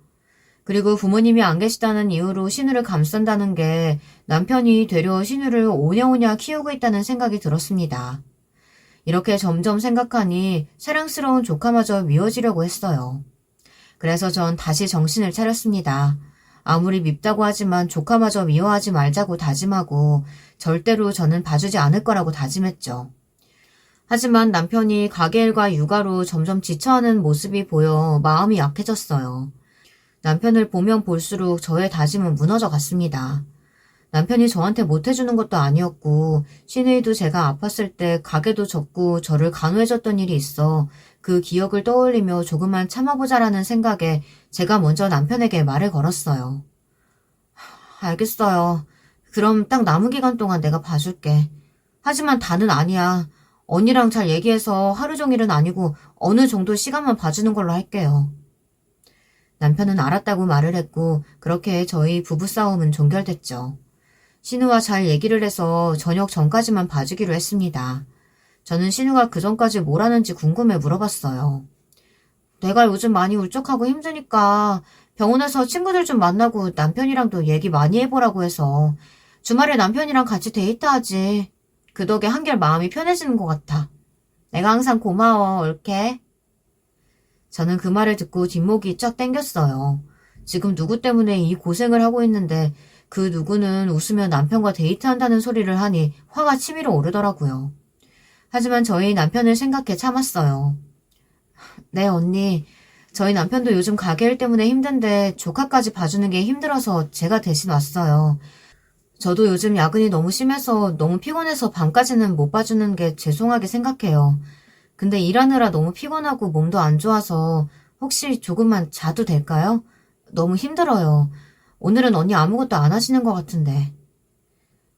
그리고 부모님이 안 계시다는 이유로 신우를 감싼다는 게 남편이 되려 신우를 오냐오냐 키우고 있다는 생각이 들었습니다. 이렇게 점점 생각하니 사랑스러운 조카마저 미워지려고 했어요. 그래서 전 다시 정신을 차렸습니다. 아무리 밉다고 하지만 조카마저 미워하지 말자고 다짐하고 절대로 저는 봐주지 않을 거라고 다짐했죠. 하지만 남편이 가게 일과 육아로 점점 지쳐하는 모습이 보여 마음이 약해졌어요. 남편을 보면 볼수록 저의 다짐은 무너져 갔습니다. 남편이 저한테 못해주는 것도 아니었고 시누이도 제가 아팠을 때 가게도 접고 저를 간호해줬던 일이 있어 그 기억을 떠올리며 조금만 참아보자라는 생각에 제가 먼저 남편에게 말을 걸었어요. 알겠어요. 그럼 딱 남은 기간 동안 내가 봐줄게. 하지만 다는 아니야. 언니랑 잘 얘기해서 하루 종일은 아니고 어느 정도 시간만 봐주는 걸로 할게요. 남편은 알았다고 말을 했고 그렇게 저희 부부싸움은 종결됐죠. 신우와 잘 얘기를 해서 저녁 전까지만 봐주기로 했습니다. 저는 신우가 그 전까지 뭘 하는지 궁금해 물어봤어요. 내가 요즘 많이 울적하고 힘드니까 병원에서 친구들 좀 만나고 남편이랑도 얘기 많이 해보라고 해서 주말에 남편이랑 같이 데이트하지. 그 덕에 한결 마음이 편해지는 것 같아. 내가 항상 고마워, 옳게. 저는 그 말을 듣고 뒷목이 쫙 땡겼어요. 지금 누구 때문에 이 고생을 하고 있는데 그 누구는 웃으며 남편과 데이트한다는 소리를 하니 화가 치밀어 오르더라고요. 하지만 저희 남편을 생각해 참았어요. 네, 언니. 저희 남편도 요즘 가게 일 때문에 힘든데 조카까지 봐주는 게 힘들어서 제가 대신 왔어요. 저도 요즘 야근이 너무 심해서 너무 피곤해서 밤까지는 못 봐주는 게 죄송하게 생각해요. 근데 일하느라 너무 피곤하고 몸도 안 좋아서 혹시 조금만 자도 될까요? 너무 힘들어요. 오늘은 언니 아무것도 안 하시는 것 같은데.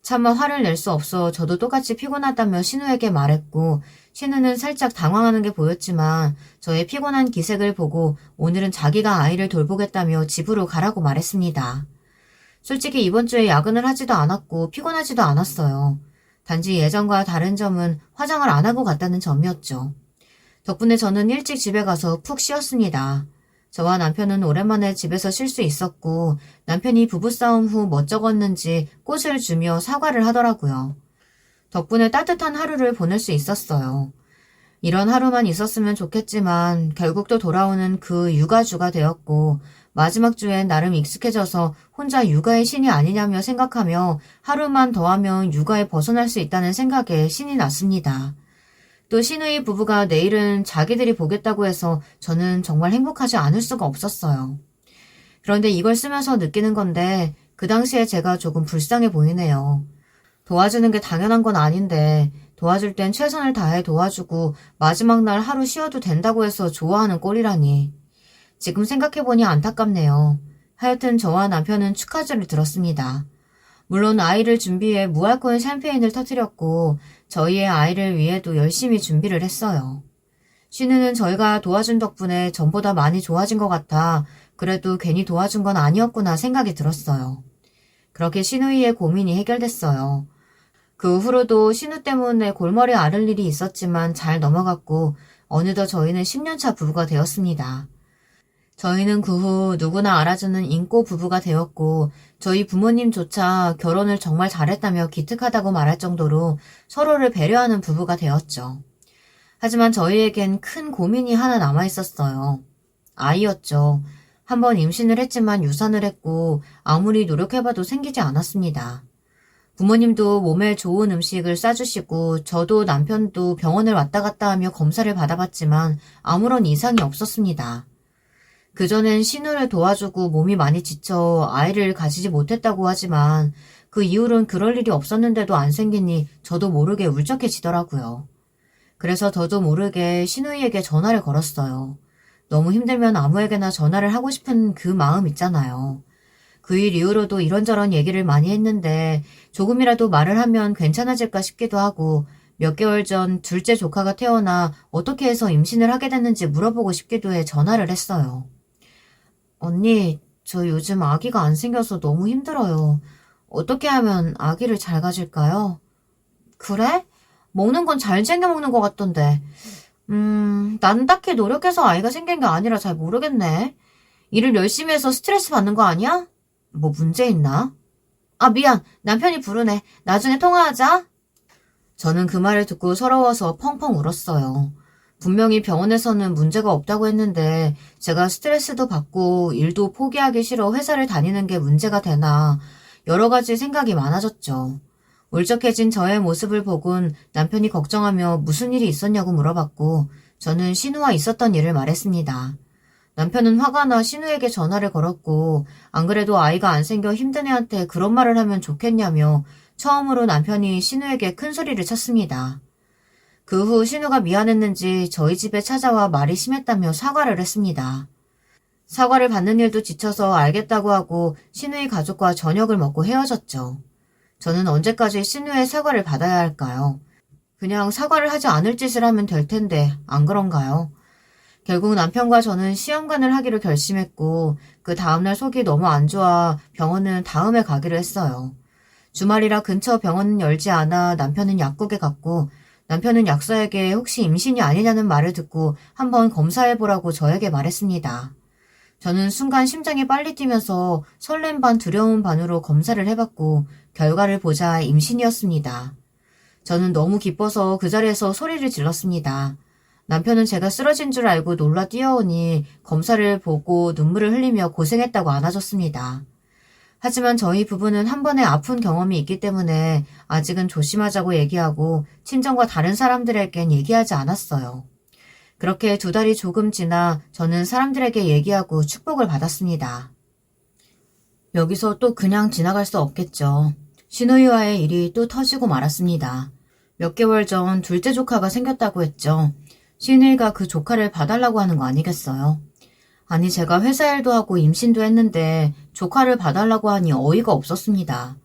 차마 화를 낼 수 없어 저도 똑같이 피곤하다며 신우에게 말했고 신우는 살짝 당황하는 게 보였지만 저의 피곤한 기색을 보고 오늘은 자기가 아이를 돌보겠다며 집으로 가라고 말했습니다. 솔직히 이번 주에 야근을 하지도 않았고 피곤하지도 않았어요. 단지 예전과 다른 점은 화장을 안 하고 갔다는 점이었죠. 덕분에 저는 일찍 집에 가서 푹 쉬었습니다. 저와 남편은 오랜만에 집에서 쉴 수 있었고 남편이 부부싸움 후 멋쩍었는지 꽃을 주며 사과를 하더라고요. 덕분에 따뜻한 하루를 보낼 수 있었어요. 이런 하루만 있었으면 좋겠지만 결국 또 돌아오는 그 육아주가 되었고 마지막 주엔 나름 익숙해져서 혼자 육아의 신이 아니냐며 생각하며 하루만 더하면 육아에 벗어날 수 있다는 생각에 신이 났습니다. 또 신우이 부부가 내일은 자기들이 보겠다고 해서 저는 정말 행복하지 않을 수가 없었어요. 그런데 이걸 쓰면서 느끼는 건데 그 당시에 제가 조금 불쌍해 보이네요. 도와주는 게 당연한 건 아닌데 도와줄 땐 최선을 다해 도와주고 마지막 날 하루 쉬어도 된다고 해서 좋아하는 꼴이라니. 지금 생각해보니 안타깝네요. 하여튼 저와 남편은 축하주를 들었습니다. 물론 아이를 준비해 무알코올 샴페인을 터뜨렸고 저희의 아이를 위해도 열심히 준비를 했어요. 신우는 저희가 도와준 덕분에 전보다 많이 좋아진 것 같아 그래도 괜히 도와준 건 아니었구나 생각이 들었어요. 그렇게 신우이의 고민이 해결됐어요. 그 후로도 신우 때문에 골머리 앓을 일이 있었지만 잘 넘어갔고 어느덧 저희는 10년차 부부가 되었습니다. 저희는 그 후 누구나 알아주는 인꼬 부부가 되었고 저희 부모님조차 결혼을 정말 잘했다며 기특하다고 말할 정도로 서로를 배려하는 부부가 되었죠. 하지만 저희에겐 큰 고민이 하나 남아있었어요. 아이였죠. 한번 임신을 했지만 유산을 했고 아무리 노력해봐도 생기지 않았습니다. 부모님도 몸에 좋은 음식을 싸주시고 저도 남편도 병원을 왔다 갔다 하며 검사를 받아봤지만 아무런 이상이 없었습니다. 그전엔 신우를 도와주고 몸이 많이 지쳐 아이를 가지지 못했다고 하지만 그 이후론 그럴 일이 없었는데도 안 생기니 저도 모르게 울적해지더라고요. 그래서 저도 모르게 신우이에게 전화를 걸었어요. 너무 힘들면 아무에게나 전화를 하고 싶은 그 마음 있잖아요. 그 일 이후로도 이런저런 얘기를 많이 했는데 조금이라도 말을 하면 괜찮아질까 싶기도 하고 몇 개월 전 둘째 조카가 태어나 어떻게 해서 임신을 하게 됐는지 물어보고 싶기도 해 전화를 했어요. 언니, 저 요즘 아기가 안 생겨서 너무 힘들어요. 어떻게 하면 아기를 잘 가질까요? 그래? 먹는 건 잘 챙겨 먹는 것 같던데. 나는 딱히 노력해서 아이가 생긴 게 아니라 잘 모르겠네. 일을 열심히 해서 스트레스 받는 거 아니야? 뭐 문제 있나? 아, 미안. 남편이 부르네. 나중에 통화하자. 저는 그 말을 듣고 서러워서 펑펑 울었어요. 분명히 병원에서는 문제가 없다고 했는데 제가 스트레스도 받고 일도 포기하기 싫어 회사를 다니는 게 문제가 되나 여러 가지 생각이 많아졌죠. 울적해진 저의 모습을 보곤 남편이 걱정하며 무슨 일이 있었냐고 물어봤고 저는 신우와 있었던 일을 말했습니다. 남편은 화가 나 신우에게 전화를 걸었고 안 그래도 아이가 안 생겨 힘든 애한테 그런 말을 하면 좋겠냐며 처음으로 남편이 신우에게 큰 소리를 쳤습니다. 그 후 신우가 미안했는지 저희 집에 찾아와 말이 심했다며 사과를 했습니다. 사과를 받는 일도 지쳐서 알겠다고 하고 신우의 가족과 저녁을 먹고 헤어졌죠. 저는 언제까지 신우의 사과를 받아야 할까요? 그냥 사과를 하지 않을 짓을 하면 될 텐데 안 그런가요? 결국 남편과 저는 시험관을 하기로 결심했고 그 다음날 속이 너무 안 좋아 병원은 다음에 가기로 했어요. 주말이라 근처 병원은 열지 않아 남편은 약국에 갔고 남편은 약사에게 혹시 임신이 아니냐는 말을 듣고 한번 검사해보라고 저에게 말했습니다. 저는 순간 심장이 빨리 뛰면서 설렘 반 두려움 반으로 검사를 해봤고 결과를 보자 임신이었습니다. 저는 너무 기뻐서 그 자리에서 소리를 질렀습니다. 남편은 제가 쓰러진 줄 알고 놀라 뛰어오니 검사를 보고 눈물을 흘리며 고생했다고 안아줬습니다. 하지만 저희 부부는 한 번의 아픈 경험이 있기 때문에 아직은 조심하자고 얘기하고 친정과 다른 사람들에겐 얘기하지 않았어요. 그렇게 2달이 조금 지나 저는 사람들에게 얘기하고 축복을 받았습니다. 여기서 또 그냥 지나갈 수 없겠죠. 신우이와의 일이 또 터지고 말았습니다. 몇 개월 전 둘째 조카가 생겼다고 했죠. 신우이가 그 조카를 봐달라고 하는 거 아니겠어요? 아니 제가 회사 일도 하고 임신도 했는데 조카를 봐달라고 하니 어이가 없었습니다.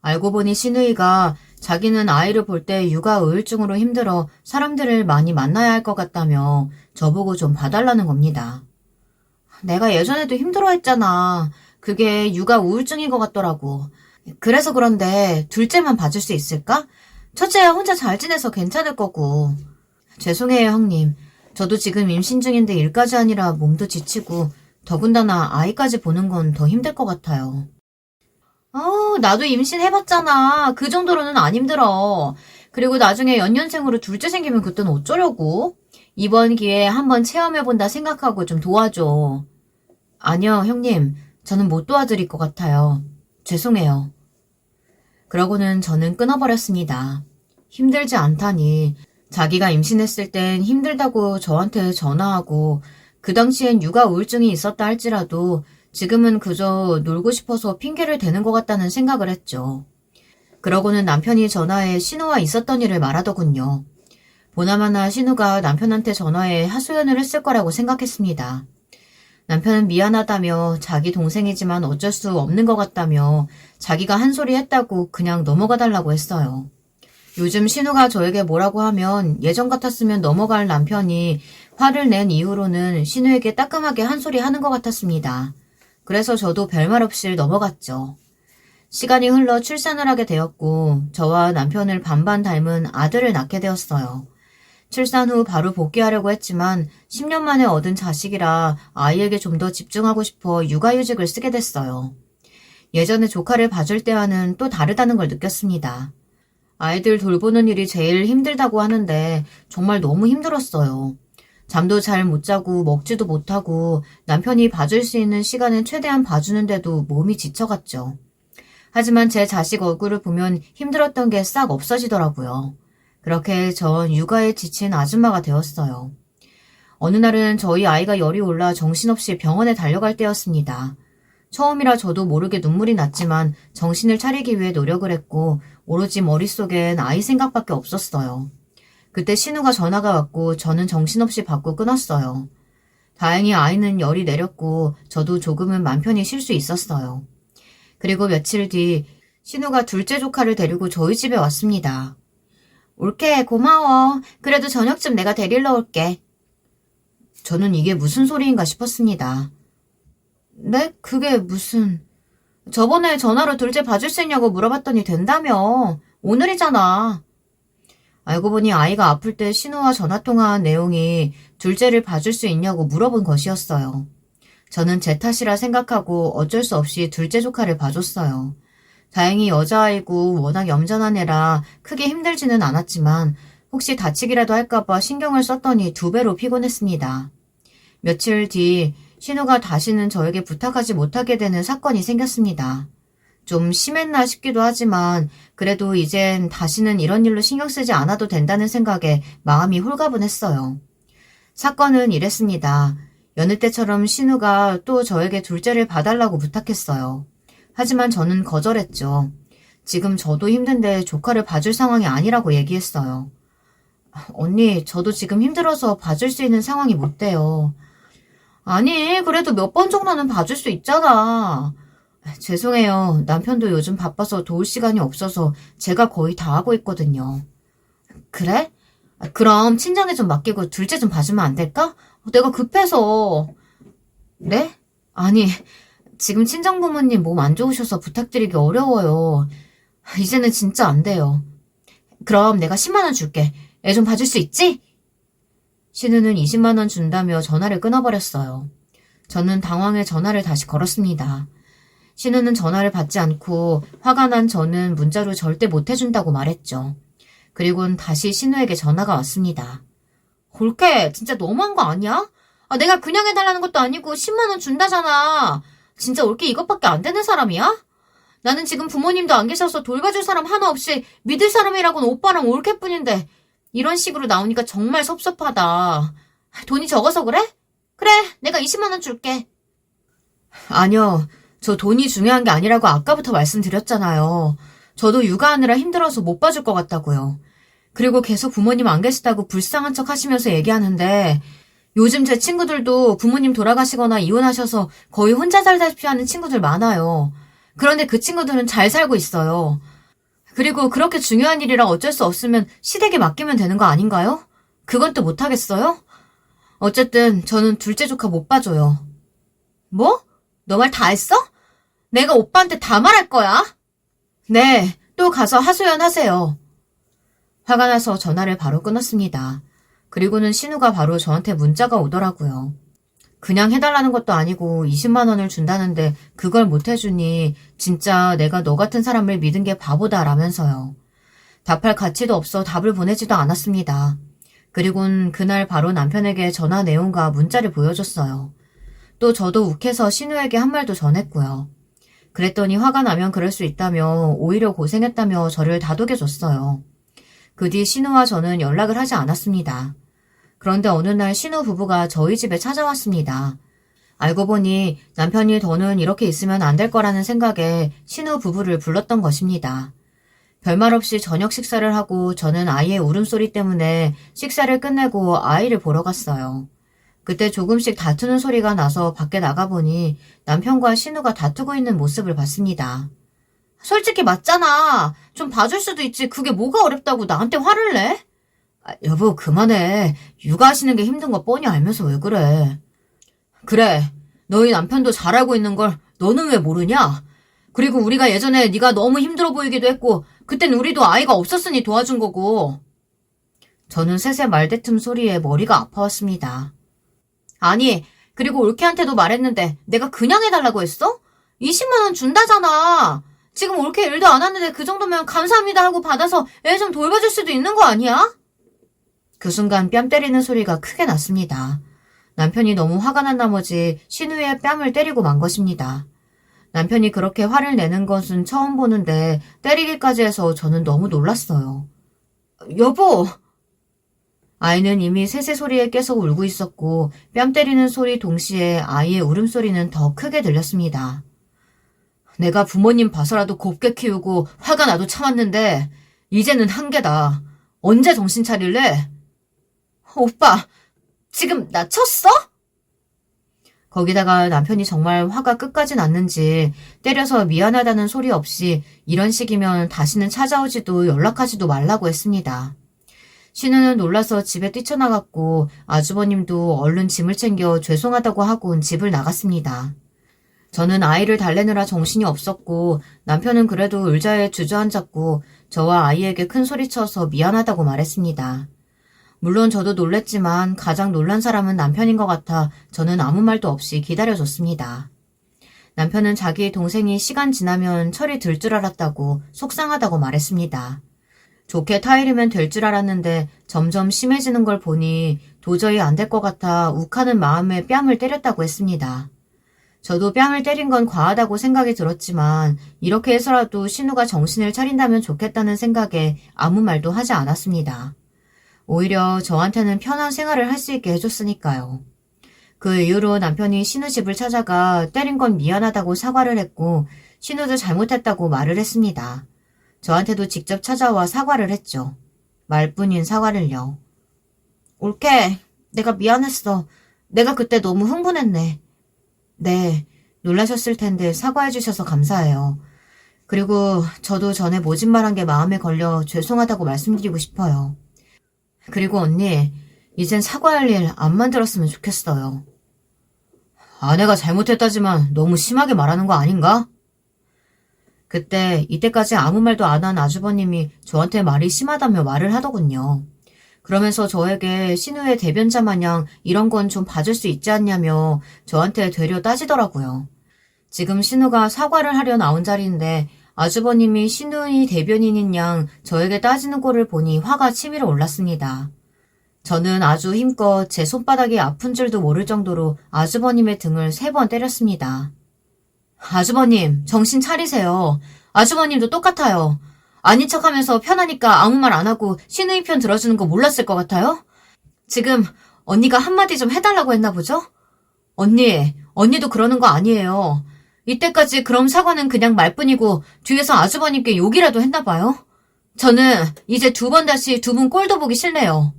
알고 보니 신우이가 자기는 아이를 볼 때 육아 우울증으로 힘들어 사람들을 많이 만나야 할 것 같다며 저보고 좀 봐달라는 겁니다. 내가 예전에도 힘들어했잖아. 그게 육아 우울증인 것 같더라고. 그래서 그런데 둘째만 봐줄 수 있을까? 첫째야 혼자 잘 지내서 괜찮을 거고. 죄송해요 형님. 저도 지금 임신 중인데 일까지 아니라 몸도 지치고 더군다나 아이까지 보는 건 더 힘들 것 같아요. 나도 임신해봤잖아. 그 정도로는 안 힘들어. 그리고 나중에 연년생으로 둘째 생기면 그땐 어쩌려고? 이번 기회에 한번 체험해본다 생각하고 좀 도와줘. 아니요, 형님. 저는 못 도와드릴 것 같아요. 죄송해요. 그러고는 저는 끊어버렸습니다. 힘들지 않다니. 자기가 임신했을 땐 힘들다고 저한테 전화하고 그 당시엔 육아 우울증이 있었다 할지라도 지금은 그저 놀고 싶어서 핑계를 대는 것 같다는 생각을 했죠. 그러고는 남편이 전화해 신우와 있었던 일을 말하더군요. 보나마나 신우가 남편한테 전화해 하소연을 했을 거라고 생각했습니다. 남편은 미안하다며 자기 동생이지만 어쩔 수 없는 것 같다며 자기가 한 소리 했다고 그냥 넘어가 달라고 했어요. 요즘 신우가 저에게 뭐라고 하면 예전 같았으면 넘어갈 남편이 화를 낸 이후로는 신우에게 따끔하게 한 소리 하는 것 같았습니다. 그래서 저도 별말 없이 넘어갔죠. 시간이 흘러 출산을 하게 되었고 저와 남편을 반반 닮은 아들을 낳게 되었어요. 출산 후 바로 복귀하려고 했지만 10년 만에 얻은 자식이라 아이에게 좀 더 집중하고 싶어 육아휴직을 쓰게 됐어요. 예전에 조카를 봐줄 때와는 또 다르다는 걸 느꼈습니다. 아이들 돌보는 일이 제일 힘들다고 하는데 정말 너무 힘들었어요. 잠도 잘 못 자고 먹지도 못하고 남편이 봐줄 수 있는 시간은 최대한 봐주는데도 몸이 지쳐갔죠. 하지만 제 자식 얼굴을 보면 힘들었던 게 싹 없어지더라고요. 그렇게 전 육아에 지친 아줌마가 되었어요. 어느 날은 저희 아이가 열이 올라 정신없이 병원에 달려갈 때였습니다. 처음이라 저도 모르게 눈물이 났지만 정신을 차리기 위해 노력을 했고 오로지 머릿속엔 아이 생각밖에 없었어요. 그때 신우가 전화가 왔고 저는 정신없이 받고 끊었어요. 다행히 아이는 열이 내렸고 저도 조금은 맘 편히 쉴 수 있었어요. 그리고 며칠 뒤 신우가 둘째 조카를 데리고 저희 집에 왔습니다. 올게 고마워. 그래도 저녁쯤 내가 데리러 올게. 저는 이게 무슨 소리인가 싶었습니다. 네? 그게 무슨... 저번에 전화로 둘째 봐줄 수 있냐고 물어봤더니 된다며. 오늘이잖아. 알고 보니 아이가 아플 때 신우와 전화통화한 내용이 둘째를 봐줄 수 있냐고 물어본 것이었어요. 저는 제 탓이라 생각하고 어쩔 수 없이 둘째 조카를 봐줬어요. 다행히 여자아이고 워낙 얌전한 애라 크게 힘들지는 않았지만 혹시 다치기라도 할까봐 신경을 썼더니 2배로 피곤했습니다. 며칠 뒤 신우가 다시는 저에게 부탁하지 못하게 되는 사건이 생겼습니다. 좀 심했나 싶기도 하지만 그래도 이젠 다시는 이런 일로 신경 쓰지 않아도 된다는 생각에 마음이 홀가분했어요. 사건은 이랬습니다. 여느 때처럼 신우가 또 저에게 둘째를 봐달라고 부탁했어요. 하지만 저는 거절했죠. 지금 저도 힘든데 조카를 봐줄 상황이 아니라고 얘기했어요. 언니, 저도 지금 힘들어서 봐줄 수 있는 상황이 못 돼요. 아니, 그래도 몇 번 정도는 봐줄 수 있잖아. 죄송해요. 남편도 요즘 바빠서 도울 시간이 없어서 제가 거의 다 하고 있거든요. 그래? 그럼 친정에 좀 맡기고 둘째 좀 봐주면 안 될까? 내가 급해서. 네? 아니, 지금 친정 부모님 몸 안 좋으셔서 부탁드리기 어려워요. 이제는 진짜 안 돼요. 그럼 내가 10만 원 줄게. 애 좀 봐줄 수 있지? 신우는 20만 원 준다며 전화를 끊어버렸어요. 저는 당황해 전화를 다시 걸었습니다. 신우는 전화를 받지 않고 화가 난 저는 문자로 절대 못 해준다고 말했죠. 그리고는 다시 신우에게 전화가 왔습니다. 골케, 진짜 너무한 거 아니야? 내가 그냥 해달라는 것도 아니고 10만 원 준다잖아. 진짜 올케 이것밖에 안 되는 사람이야? 나는 지금 부모님도 안 계셔서 돌봐줄 사람 하나 없이 믿을 사람이라고는 오빠랑 올케뿐인데 이런 식으로 나오니까 정말 섭섭하다. 돈이 적어서 그래? 그래, 내가 20만 원 줄게. 아니요, 저 돈이 중요한 게 아니라고 아까부터 말씀드렸잖아요. 저도 육아하느라 힘들어서 못 봐줄 것 같다고요. 그리고 계속 부모님 안 계시다고 불쌍한 척 하시면서 얘기하는데 요즘 제 친구들도 부모님 돌아가시거나 이혼하셔서 거의 혼자 살다시피 하는 친구들 많아요. 그런데 그 친구들은 잘 살고 있어요. 그리고 그렇게 중요한 일이라 어쩔 수 없으면 시댁에 맡기면 되는 거 아닌가요? 그건 또 못하겠어요? 어쨌든 저는 둘째 조카 못 봐줘요. 뭐? 너 말 다 했어? 내가 오빠한테 다 말할 거야? 네, 또 가서 하소연하세요. 화가 나서 전화를 바로 끊었습니다. 그리고는 신우가 바로 저한테 문자가 오더라고요. 그냥 해달라는 것도 아니고 20만 원을 준다는데 그걸 못 해주니 진짜 내가 너 같은 사람을 믿은 게 바보다라면서요. 답할 가치도 없어 답을 보내지도 않았습니다. 그리고는 그날 바로 남편에게 전화 내용과 문자를 보여줬어요. 또 저도 욱해서 신우에게 한 말도 전했고요. 그랬더니 화가 나면 그럴 수 있다며 오히려 고생했다며 저를 다독여줬어요. 그 뒤 신우와 저는 연락을 하지 않았습니다. 그런데 어느 날 신우 부부가 저희 집에 찾아왔습니다. 알고 보니 남편이 더는 이렇게 있으면 안 될 거라는 생각에 신우 부부를 불렀던 것입니다. 별말 없이 저녁 식사를 하고 저는 아이의 울음소리 때문에 식사를 끝내고 아이를 보러 갔어요. 그때 조금씩 다투는 소리가 나서 밖에 나가보니 남편과 신우가 다투고 있는 모습을 봤습니다. 솔직히 맞잖아. 좀 봐줄 수도 있지. 그게 뭐가 어렵다고 나한테 화를 내? 여보, 그만해. 육아하시는 게 힘든 거 뻔히 알면서 왜 그래. 그래, 너희 남편도 잘 알고 있는 걸 너는 왜 모르냐? 그리고 우리가 예전에 네가 너무 힘들어 보이기도 했고 그땐 우리도 아이가 없었으니 도와준 거고. 저는 셋의 말대틈 소리에 머리가 아파왔습니다. 아니, 그리고 올케한테도 말했는데 내가 그냥 해달라고 했어? 20만 원 준다잖아. 지금 올케 일도 안 하는데 그 정도면 감사합니다 하고 받아서 애 좀 돌봐줄 수도 있는 거 아니야? 그 순간 뺨 때리는 소리가 크게 났습니다. 남편이 너무 화가 난 나머지 신우의 뺨을 때리고 만 것입니다. 남편이 그렇게 화를 내는 것은 처음 보는데 때리기까지 해서 저는 너무 놀랐어요. 여보! 아이는 이미 셋의 소리에 깨서 울고 있었고 뺨 때리는 소리 동시에 아이의 울음소리는 더 크게 들렸습니다. 내가 부모님 봐서라도 곱게 키우고 화가 나도 참았는데 이제는 한계다. 언제 정신 차릴래? 오빠, 지금 나 쳤어? 거기다가 남편이 정말 화가 끝까지 났는지 때려서 미안하다는 소리 없이 이런 식이면 다시는 찾아오지도 연락하지도 말라고 했습니다. 신우는 놀라서 집에 뛰쳐나갔고 아주버님도 얼른 짐을 챙겨 죄송하다고 하곤 집을 나갔습니다. 저는 아이를 달래느라 정신이 없었고 남편은 그래도 의자에 주저앉았고 저와 아이에게 큰 소리쳐서 미안하다고 말했습니다. 물론 저도 놀랬지만 가장 놀란 사람은 남편인 것 같아 저는 아무 말도 없이 기다려줬습니다. 남편은 자기 동생이 시간 지나면 철이 들 줄 알았다고 속상하다고 말했습니다. 좋게 타이르면 될 줄 알았는데 점점 심해지는 걸 보니 도저히 안 될 것 같아 욱하는 마음에 뺨을 때렸다고 했습니다. 저도 뺨을 때린 건 과하다고 생각이 들었지만 이렇게 해서라도 신우가 정신을 차린다면 좋겠다는 생각에 아무 말도 하지 않았습니다. 오히려 저한테는 편한 생활을 할 수 있게 해줬으니까요. 그 이후로 남편이 신우 집을 찾아가 때린 건 미안하다고 사과를 했고 신우도 잘못했다고 말을 했습니다. 저한테도 직접 찾아와 사과를 했죠. 말뿐인 사과를요. 올케, 내가 미안했어. 내가 그때 너무 흥분했네. 네, 놀라셨을 텐데 사과해 주셔서 감사해요. 그리고 저도 전에 모진 말한 게 마음에 걸려 죄송하다고 말씀드리고 싶어요. 그리고 언니, 이젠 사과할 일 안 만들었으면 좋겠어요. 아내가 잘못했다지만 너무 심하게 말하는 거 아닌가? 그때 이때까지 아무 말도 안 한 아주버님이 저한테 말이 심하다며 말을 하더군요. 그러면서 저에게 신우의 대변자 마냥 이런 건 좀 봐줄 수 있지 않냐며 저한테 되려 따지더라고요. 지금 신우가 사과를 하려 나온 자리인데 아주버님이 신우의 대변인인 양 저에게 따지는 꼴을 보니 화가 치밀어 올랐습니다. 저는 아주 힘껏 제 손바닥이 아픈 줄도 모를 정도로 아주버님의 등을 3번 때렸습니다. 아주버님, 정신 차리세요. 아주버님도 똑같아요. 아닌 척하면서 편하니까 아무 말 안 하고 신우이 편 들어주는 거 몰랐을 것 같아요? 지금 언니가 한마디 좀 해달라고 했나 보죠? 언니도 그러는 거 아니에요. 이때까지 그럼 사과는 그냥 말뿐이고 뒤에서 아주버님께 욕이라도 했나 봐요. 저는 이제 2번 다시 2분 꼴도 보기 싫네요.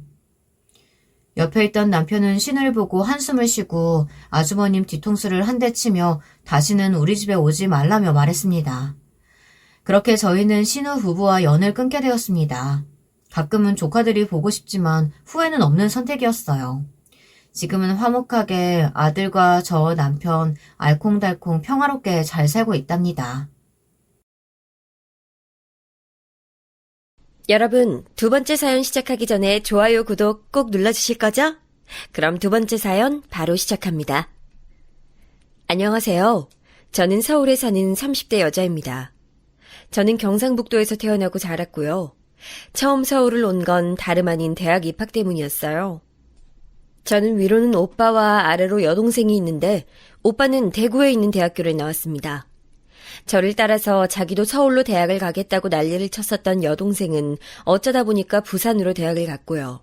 옆에 있던 남편은 신우를 보고 한숨을 쉬고 아주버님 뒤통수를 한 대 치며 다시는 우리 집에 오지 말라며 말했습니다. 그렇게 저희는 신우 부부와 연을 끊게 되었습니다. 가끔은 조카들이 보고 싶지만 후회는 없는 선택이었어요. 지금은 화목하게 아들과 저 남편 알콩달콩 평화롭게 잘 살고 있답니다. 여러분, 2번째 사연 시작하기 전에 좋아요, 구독 꼭 눌러주실 거죠? 그럼 2번째 사연 바로 시작합니다. 안녕하세요. 저는 서울에 사는 30대 여자입니다. 저는 경상북도에서 태어나고 자랐고요. 처음 서울을 온 건 다름 아닌 대학 입학 때문이었어요. 저는 위로는 오빠와 아래로 여동생이 있는데 오빠는 대구에 있는 대학교를 나왔습니다. 저를 따라서 자기도 서울로 대학을 가겠다고 난리를 쳤었던 여동생은 어쩌다 보니까 부산으로 대학을 갔고요.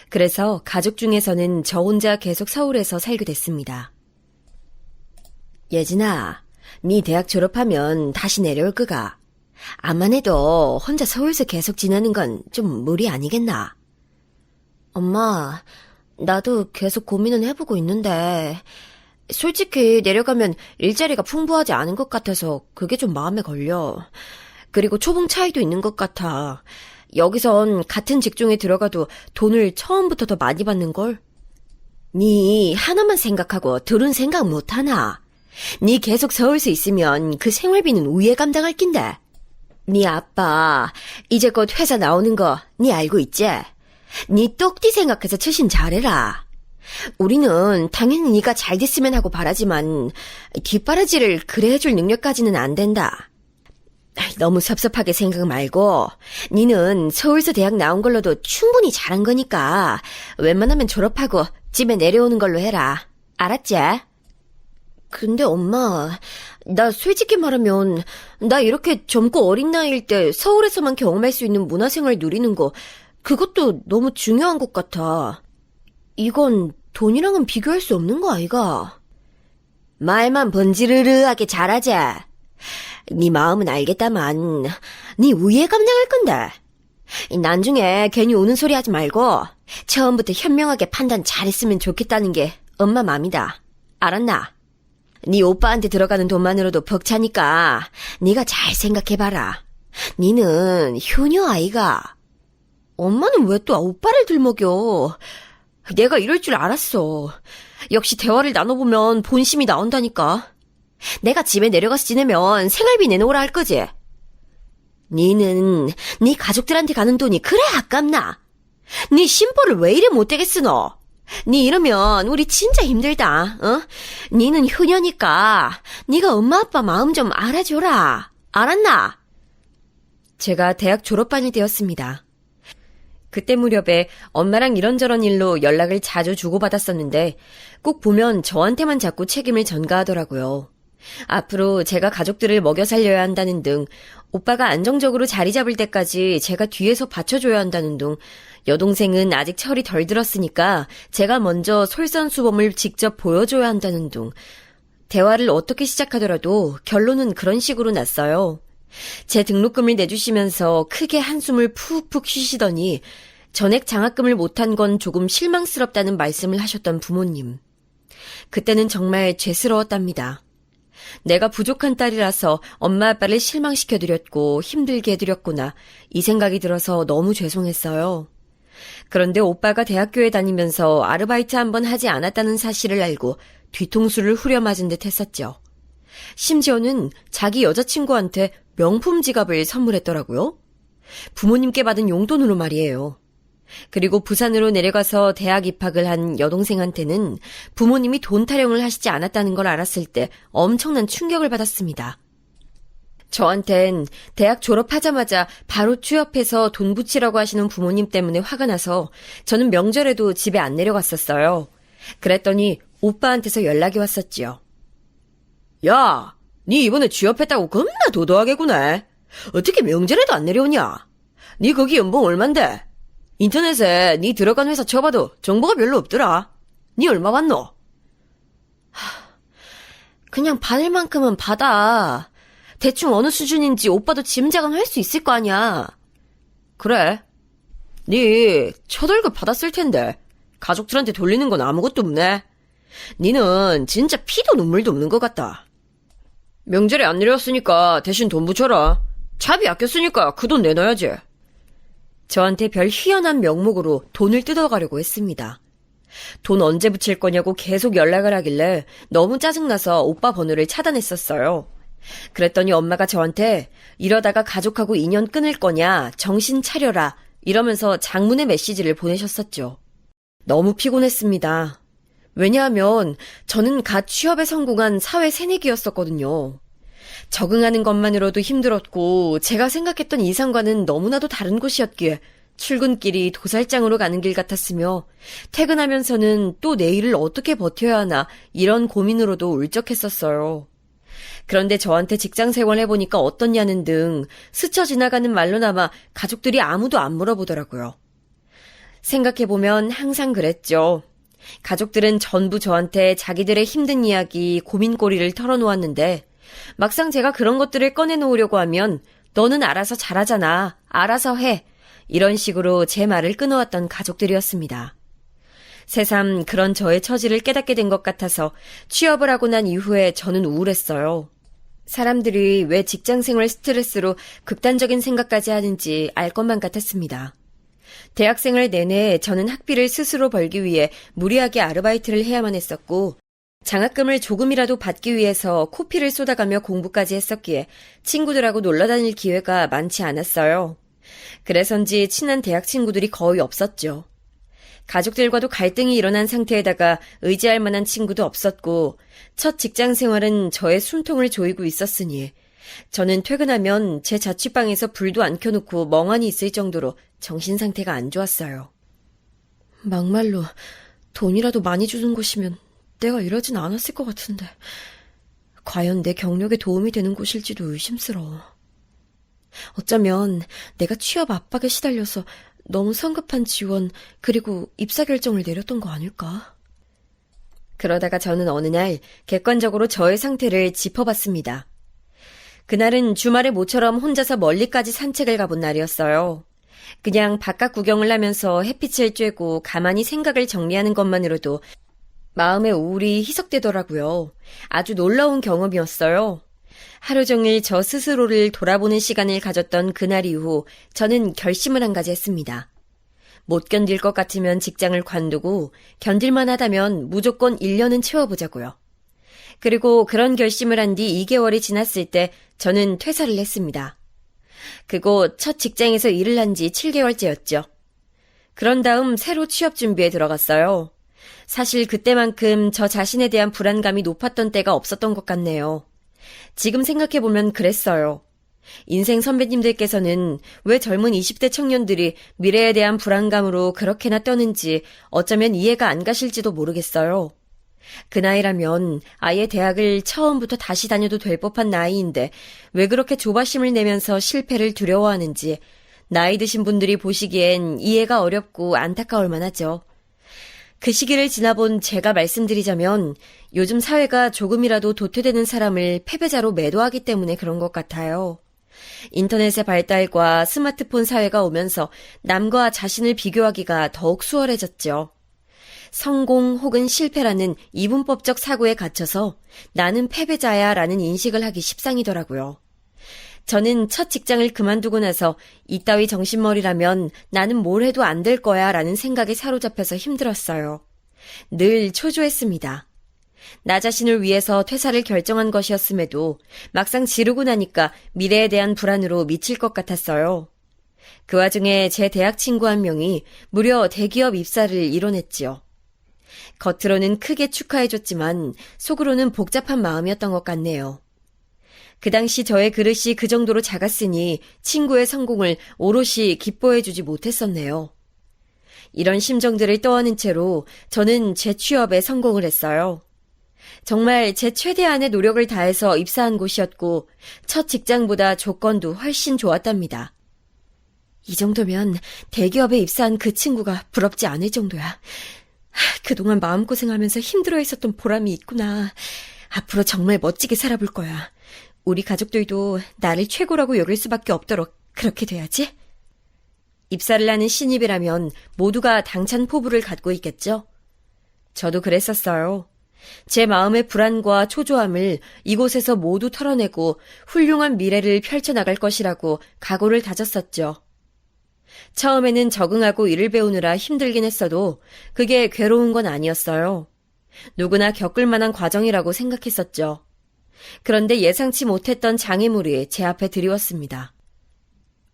그래서 가족 중에서는 저 혼자 계속 서울에서 살게 됐습니다. 예진아, 네 대학 졸업하면 다시 내려올 거가? 암만 해도 혼자 서울에서 계속 지내는 건 좀 무리 아니겠나? 엄마, 나도 계속 고민은 해보고 있는데 솔직히 내려가면 일자리가 풍부하지 않은 것 같아서 그게 좀 마음에 걸려. 그리고 초봉 차이도 있는 것 같아. 여기선 같은 직종에 들어가도 돈을 처음부터 더 많이 받는걸? 니 하나만 생각하고 둘은 생각 못하나? 니 계속 서울서 있으면 그 생활비는 우에 감당할 낀데. 니 아빠 이제 곧 회사 나오는 거 니 알고 있지? 니 똑띠 생각해서 처신 잘해라. 우리는 당연히 네가 잘 됐으면 하고 바라지만 뒷바라지를 그래 해줄 능력까지는 안 된다. 너무 섭섭하게 생각 말고 니는 서울서 대학 나온 걸로도 충분히 잘한 거니까 웬만하면 졸업하고 집에 내려오는 걸로 해라. 알았지? 근데 엄마, 나 솔직히 말하면 나 이렇게 젊고 어린 나이일 때 서울에서만 경험할 수 있는 문화생활 누리는 거 그것도 너무 중요한 것 같아. 이건 돈이랑은 비교할 수 없는 거 아이가? 말만 번지르르하게 잘하지. 네 마음은 알겠다만 네 우에 감당할 건데. 나중에 괜히 우는 소리 하지 말고 처음부터 현명하게 판단 잘했으면 좋겠다는 게 엄마 맘이다. 알았나? 네 오빠한테 들어가는 돈만으로도 벅차니까 네가 잘 생각해봐라. 니는 효녀 아이가. 엄마는 왜 또 오빠를 들먹여? 내가 이럴 줄 알았어. 역시 대화를 나눠보면 본심이 나온다니까. 내가 집에 내려가서 지내면 생활비 내놓으라 할 거지? 니는 네 가족들한테 가는 돈이 그래 아깝나? 네 심보를 왜 이래 못되게 쓰노? 니 이러면 우리 진짜 힘들다. 어? 니는 효녀니까 니가 엄마 아빠 마음 좀 알아줘라. 알았나? 제가 대학 졸업반이 되었습니다. 그때 무렵에 엄마랑 이런저런 일로 연락을 자주 주고받았었는데 꼭 보면 저한테만 자꾸 책임을 전가하더라고요. 앞으로 제가 가족들을 먹여 살려야 한다는 등, 오빠가 안정적으로 자리 잡을 때까지 제가 뒤에서 받쳐줘야 한다는 등, 여동생은 아직 철이 덜 들었으니까 제가 먼저 솔선수범을 직접 보여줘야 한다는 등, 대화를 어떻게 시작하더라도 결론은 그런 식으로 났어요. 제 등록금을 내주시면서 크게 한숨을 푹푹 쉬시더니 전액 장학금을 못한 건 조금 실망스럽다는 말씀을 하셨던 부모님. 그때는 정말 죄스러웠답니다. 내가 부족한 딸이라서 엄마 아빠를 실망시켜드렸고 힘들게 해드렸구나, 이 생각이 들어서 너무 죄송했어요. 그런데 오빠가 대학교에 다니면서 아르바이트 한번 하지 않았다는 사실을 알고 뒤통수를 후려맞은 듯 했었죠. 심지어는 자기 여자친구한테 명품 지갑을 선물했더라고요. 부모님께 받은 용돈으로 말이에요. 그리고 부산으로 내려가서 대학 입학을 한 여동생한테는 부모님이 돈 타령을 하시지 않았다는 걸 알았을 때 엄청난 충격을 받았습니다. 저한텐 대학 졸업하자마자 바로 취업해서 돈 붙이라고 하시는 부모님 때문에 화가 나서 저는 명절에도 집에 안 내려갔었어요. 그랬더니 오빠한테서 연락이 왔었지요. 야, 니 이번에 취업했다고 겁나 도도하게 구네. 어떻게 명절에도 안 내려오냐? 니 거기 연봉 얼만데? 인터넷에 니 들어간 회사 쳐봐도 정보가 별로 없더라. 니 얼마 받노? 그냥 받을 만큼은 받아. 대충 어느 수준인지 오빠도 짐작은 할 수 있을 거 아니야. 그래. 니 첫 월급 받았을 텐데 가족들한테 돌리는 건 아무것도 없네. 니는 진짜 피도 눈물도 없는 것 같다. 명절에 안 내려왔으니까 대신 돈 붙여라. 차비 아꼈으니까 그 돈 내놔야지. 저한테 별 희한한 명목으로 돈을 뜯어가려고 했습니다. 돈 언제 붙일 거냐고 계속 연락을 하길래 너무 짜증나서 오빠 번호를 차단했었어요. 그랬더니 엄마가 저한테 이러다가 가족하고 인연 끊을 거냐, 정신 차려라, 이러면서 장문의 메시지를 보내셨었죠. 너무 피곤했습니다. 왜냐하면 저는 갓 취업에 성공한 사회 새내기였었거든요. 적응하는 것만으로도 힘들었고 제가 생각했던 이상과는 너무나도 다른 곳이었기에 출근길이 도살장으로 가는 길 같았으며 퇴근하면서는 또 내일을 어떻게 버텨야 하나 이런 고민으로도 울적했었어요. 그런데 저한테 직장 생활 해보니까 어떻냐는 등 스쳐 지나가는 말로나마 가족들이 아무도 안 물어보더라고요. 생각해보면 항상 그랬죠. 가족들은 전부 저한테 자기들의 힘든 이야기, 고민거리를 털어놓았는데 막상 제가 그런 것들을 꺼내놓으려고 하면 너는 알아서 잘하잖아, 알아서 해, 이런 식으로 제 말을 끊어왔던 가족들이었습니다. 새삼 그런 저의 처지를 깨닫게 된 것 같아서 취업을 하고 난 이후에 저는 우울했어요. 사람들이 왜 직장생활 스트레스로 극단적인 생각까지 하는지 알 것만 같았습니다. 대학생활 내내 저는 학비를 스스로 벌기 위해 무리하게 아르바이트를 해야만 했었고 장학금을 조금이라도 받기 위해서 코피를 쏟아가며 공부까지 했었기에 친구들하고 놀러 다닐 기회가 많지 않았어요. 그래서인지 친한 대학 친구들이 거의 없었죠. 가족들과도 갈등이 일어난 상태에다가 의지할 만한 친구도 없었고 첫 직장 생활은 저의 숨통을 조이고 있었으니 저는 퇴근하면 제 자취방에서 불도 안 켜놓고 멍하니 있을 정도로 정신 상태가 안 좋았어요. 막말로 돈이라도 많이 주는 곳이면 내가 이러진 않았을 것 같은데 과연 내 경력에 도움이 되는 곳일지도 의심스러워. 어쩌면 내가 취업 압박에 시달려서 너무 성급한 지원 그리고 입사 결정을 내렸던 거 아닐까? 그러다가 저는 어느 날 객관적으로 저의 상태를 짚어봤습니다. 그날은 주말에 모처럼 혼자서 멀리까지 산책을 가본 날이었어요. 그냥 바깥 구경을 하면서 햇빛을 쬐고 가만히 생각을 정리하는 것만으로도 마음의 우울이 희석되더라고요. 아주 놀라운 경험이었어요. 하루 종일 저 스스로를 돌아보는 시간을 가졌던 그날 이후 저는 결심을 한 가지 했습니다. 못 견딜 것 같으면 직장을 관두고 견딜만 하다면 무조건 1년은 채워보자고요. 그리고 그런 결심을 한 뒤 2개월이 지났을 때 저는 퇴사를 했습니다. 그곳 첫 직장에서 일을 한 지 7개월째였죠. 그런 다음 새로 취업 준비에 들어갔어요. 사실 그때만큼 저 자신에 대한 불안감이 높았던 때가 없었던 것 같네요. 지금 생각해보면 그랬어요. 인생 선배님들께서는 왜 젊은 20대 청년들이 미래에 대한 불안감으로 그렇게나 떠는지 어쩌면 이해가 안 가실지도 모르겠어요. 그 나이라면 아예 대학을 처음부터 다시 다녀도 될 법한 나이인데 왜 그렇게 조바심을 내면서 실패를 두려워하는지 나이 드신 분들이 보시기엔 이해가 어렵고 안타까울 만하죠. 그 시기를 지나본 제가 말씀드리자면 요즘 사회가 조금이라도 도태되는 사람을 패배자로 매도하기 때문에 그런 것 같아요. 인터넷의 발달과 스마트폰 사회가 오면서 남과 자신을 비교하기가 더욱 수월해졌죠. 성공 혹은 실패라는 이분법적 사고에 갇혀서 나는 패배자야 라는 인식을 하기 십상이더라고요. 저는 첫 직장을 그만두고 나서 이따위 정신머리라면 나는 뭘 해도 안 될 거야 라는 생각에 사로잡혀서 힘들었어요. 늘 초조했습니다. 나 자신을 위해서 퇴사를 결정한 것이었음에도 막상 지르고 나니까 미래에 대한 불안으로 미칠 것 같았어요. 그 와중에 제 대학 친구 한 명이 무려 대기업 입사를 이뤄냈지요. 겉으로는 크게 축하해줬지만 속으로는 복잡한 마음이었던 것 같네요. 그 당시 저의 그릇이 그 정도로 작았으니 친구의 성공을 오롯이 기뻐해주지 못했었네요. 이런 심정들을 떠안은 채로 저는 제 취업에 성공을 했어요. 정말 제 최대한의 노력을 다해서 입사한 곳이었고 첫 직장보다 조건도 훨씬 좋았답니다. 이 정도면 대기업에 입사한 그 친구가 부럽지 않을 정도야. 그동안 마음고생하면서 힘들어했었던 보람이 있구나. 앞으로 정말 멋지게 살아볼 거야. 우리 가족들도 나를 최고라고 여길 수밖에 없도록 그렇게 돼야지. 입사를 하는 신입이라면 모두가 당찬 포부를 갖고 있겠죠? 저도 그랬었어요. 제 마음의 불안과 초조함을 이곳에서 모두 털어내고 훌륭한 미래를 펼쳐나갈 것이라고 각오를 다졌었죠. 처음에는 적응하고 일을 배우느라 힘들긴 했어도 그게 괴로운 건 아니었어요. 누구나 겪을 만한 과정이라고 생각했었죠. 그런데 예상치 못했던 장애물이 제 앞에 드리웠습니다.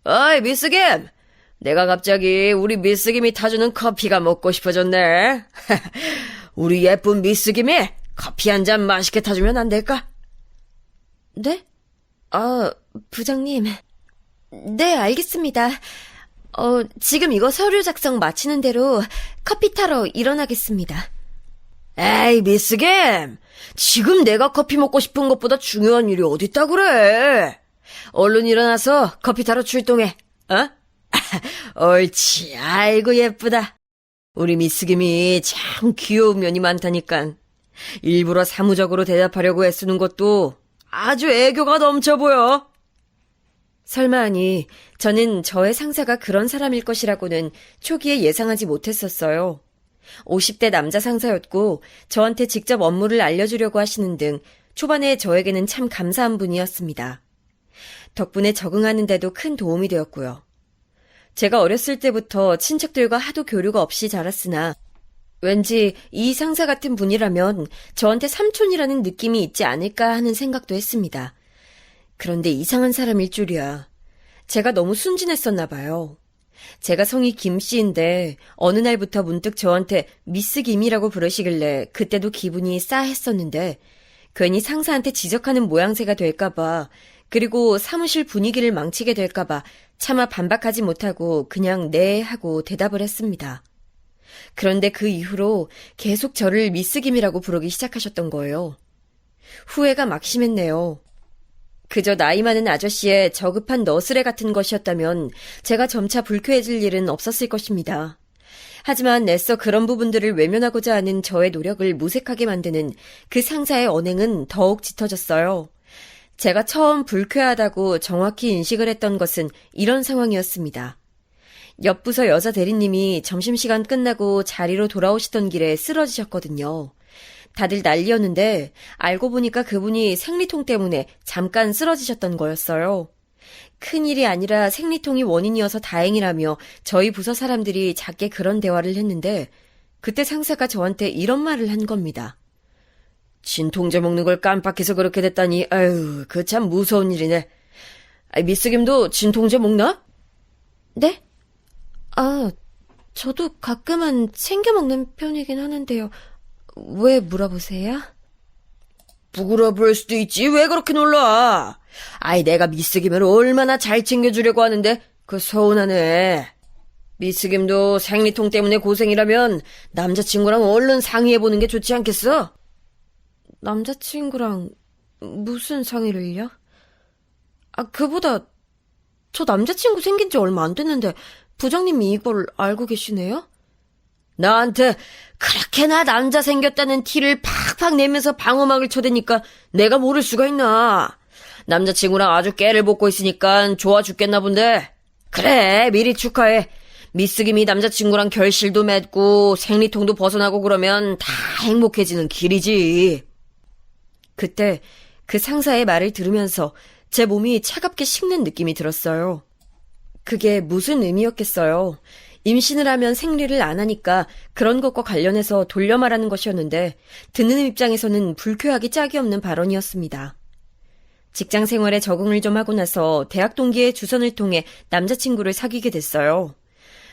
어이, 미스 김! 내가 갑자기 우리 미스 김이 타주는 커피가 먹고 싶어졌네. 우리 예쁜 미스 김이 커피 한 잔 맛있게 타주면 안 될까? 네? 부장님. 네, 알겠습니다. 지금 이거 서류 작성 마치는 대로 커피 타러 일어나겠습니다. 에이, 미스 김! 지금 내가 커피 먹고 싶은 것보다 중요한 일이 어딨다 그래? 얼른 일어나서 커피 타러 출동해, 어? 옳지, 아이고 예쁘다. 우리 미스 김이 참 귀여운 면이 많다니깐. 일부러 사무적으로 대답하려고 애쓰는 것도 아주 애교가 넘쳐 보여. 설마하니 저는 저의 상사가 그런 사람일 것이라고는 초기에 예상하지 못했었어요. 50대 남자 상사였고 저한테 직접 업무를 알려주려고 하시는 등 초반에 저에게는 참 감사한 분이었습니다. 덕분에 적응하는 데도 큰 도움이 되었고요. 제가 어렸을 때부터 친척들과 하도 교류가 없이 자랐으나 왠지 이 상사 같은 분이라면 저한테 삼촌이라는 느낌이 있지 않을까 하는 생각도 했습니다. 그런데 이상한 사람일 줄이야. 제가 너무 순진했었나 봐요. 제가 성이 김씨인데 어느 날부터 문득 저한테 미스 김이라고 부르시길래 그때도 기분이 싸했었는데 괜히 상사한테 지적하는 모양새가 될까봐 그리고 사무실 분위기를 망치게 될까봐 차마 반박하지 못하고 그냥 네 하고 대답을 했습니다. 그런데 그 이후로 계속 저를 미스 김이라고 부르기 시작하셨던 거예요. 후회가 막심했네요. 그저 나이 많은 아저씨의 저급한 너스레 같은 것이었다면 제가 점차 불쾌해질 일은 없었을 것입니다. 하지만 애써 그런 부분들을 외면하고자 하는 저의 노력을 무색하게 만드는 그 상사의 언행은 더욱 짙어졌어요. 제가 처음 불쾌하다고 정확히 인식을 했던 것은 이런 상황이었습니다. 옆 부서 여자 대리님이 점심시간 끝나고 자리로 돌아오시던 길에 쓰러지셨거든요. 다들 난리였는데 알고 보니까 그분이 생리통 때문에 잠깐 쓰러지셨던 거였어요. 큰일이 아니라 생리통이 원인이어서 다행이라며 저희 부서 사람들이 작게 그런 대화를 했는데 그때 상사가 저한테 이런 말을 한 겁니다. 진통제 먹는 걸 깜빡해서 그렇게 됐다니 아유 그 참 무서운 일이네. 미스 김도 진통제 먹나? 네? 저도 가끔은 챙겨 먹는 편이긴 하는데요. 왜 물어보세요? 부끄러워 보일 수도 있지. 왜 그렇게 놀라? 아이, 내가 미스김을 얼마나 잘 챙겨주려고 하는데, 그 서운하네. 미스김도 생리통 때문에 고생이라면 남자친구랑 얼른 상의해보는 게 좋지 않겠어? 남자친구랑 무슨 상의를요? 그보다 저 남자친구 생긴 지 얼마 안 됐는데 부장님이 이걸 알고 계시네요? 나한테 그렇게나 남자 생겼다는 티를 팍팍 내면서 방어막을 쳐대니까 내가 모를 수가 있나. 남자친구랑 아주 깨를 볶고 있으니까 좋아 죽겠나 본데. 그래, 미리 축하해. 미스김이 남자친구랑 결실도 맺고 생리통도 벗어나고 그러면 다 행복해지는 길이지. 그때 그 상사의 말을 들으면서 제 몸이 차갑게 식는 느낌이 들었어요. 그게 무슨 의미였겠어요. 임신을 하면 생리를 안 하니까 그런 것과 관련해서 돌려 말하는 것이었는데 듣는 입장에서는 불쾌하기 짝이 없는 발언이었습니다. 직장 생활에 적응을 좀 하고 나서 대학 동기의 주선을 통해 남자친구를 사귀게 됐어요.